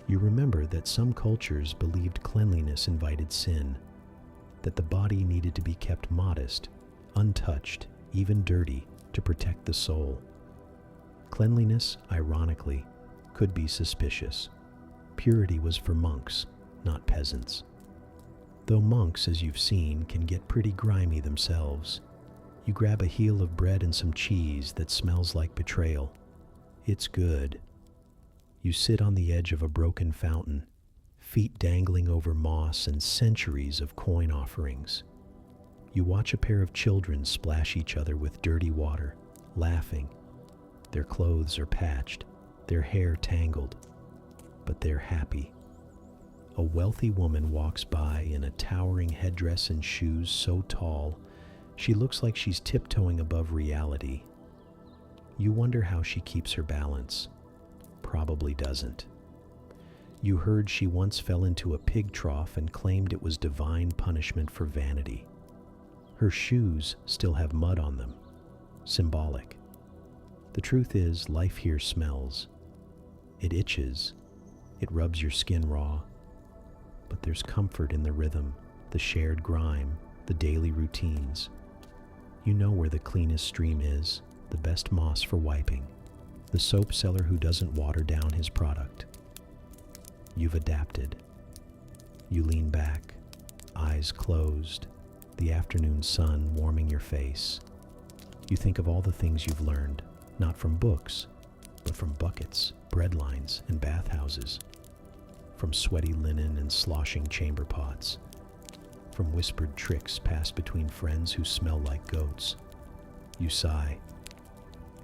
You remember that some cultures believed cleanliness invited sin, that the body needed to be kept modest, untouched, even dirty, to protect the soul. Cleanliness, ironically, could be suspicious. Purity was for monks, not peasants. Though monks, as you've seen, can get pretty grimy themselves. You grab a heel of bread and some cheese that smells like betrayal. It's good. You sit on the edge of a broken fountain, feet dangling over moss and centuries of coin offerings. You watch a pair of children splash each other with dirty water, laughing. Their clothes are patched, their hair tangled, but they're happy. A wealthy woman walks by in a towering headdress and shoes so tall, she looks like she's tiptoeing above reality. You wonder how she keeps her balance. Probably doesn't. You heard she once fell into a pig trough and claimed it was divine punishment for vanity. Her shoes still have mud on them. Symbolic. The truth is, life here smells. It itches. It rubs your skin raw. But there's comfort in the rhythm, the shared grime, the daily routines. You know where the cleanest stream is, the best moss for wiping, the soap seller who doesn't water down his product. You've adapted. You lean back, eyes closed, the afternoon sun warming your face. You think of all the things you've learned, not from books, but from buckets, bread lines, and bathhouses, from sweaty linen and sloshing chamber pots, from whispered tricks passed between friends who smell like goats. You sigh.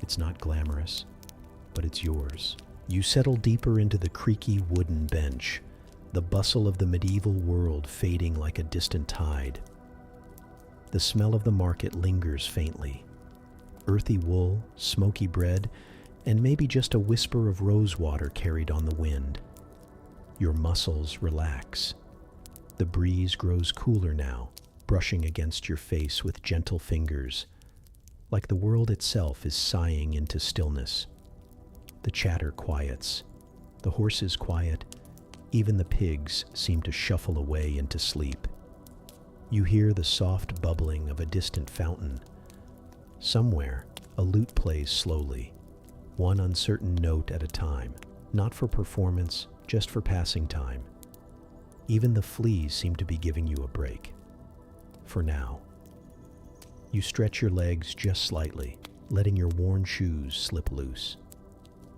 It's not glamorous, but it's yours. You settle deeper into the creaky wooden bench, the bustle of the medieval world fading like a distant tide. The smell of the market lingers faintly. Earthy wool, smoky bread, and maybe just a whisper of rosewater carried on the wind. Your muscles relax. The breeze grows cooler now, brushing against your face with gentle fingers, like the world itself is sighing into stillness. The chatter quiets. The horses quiet. Even the pigs seem to shuffle away into sleep. You hear the soft bubbling of a distant fountain. Somewhere, a lute plays slowly, one uncertain note at a time, not for performance, just for passing time. Even the fleas seem to be giving you a break. For now. You stretch your legs just slightly, letting your worn shoes slip loose.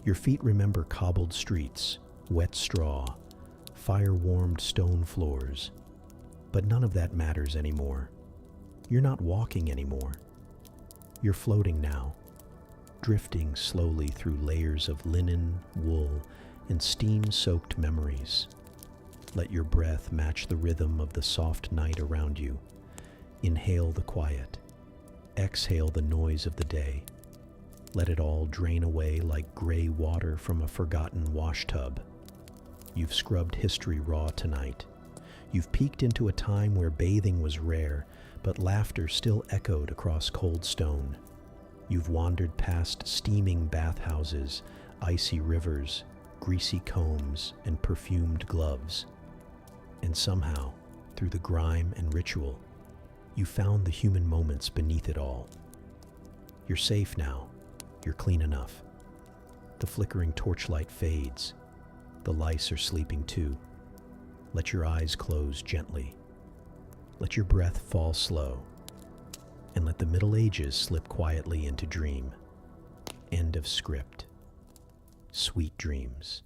Your feet remember cobbled streets, wet straw, fire-warmed stone floors. But none of that matters anymore. You're not walking anymore. You're floating now, drifting slowly through layers of linen, wool, and steam-soaked memories. Let your breath match the rhythm of the soft night around you. Inhale the quiet. Exhale the noise of the day. Let it all drain away like gray water from a forgotten washtub. You've scrubbed history raw tonight. You've peeked into a time where bathing was rare, but laughter still echoed across cold stone. You've wandered past steaming bathhouses, icy rivers, greasy combs, and perfumed gloves. And somehow, through the grime and ritual, you found the human moments beneath it all. You're safe now. You're clean enough. The flickering torchlight fades. The lice are sleeping too. Let your eyes close gently. Let your breath fall slow. And let the Middle Ages slip quietly into dream. End of script. Sweet dreams.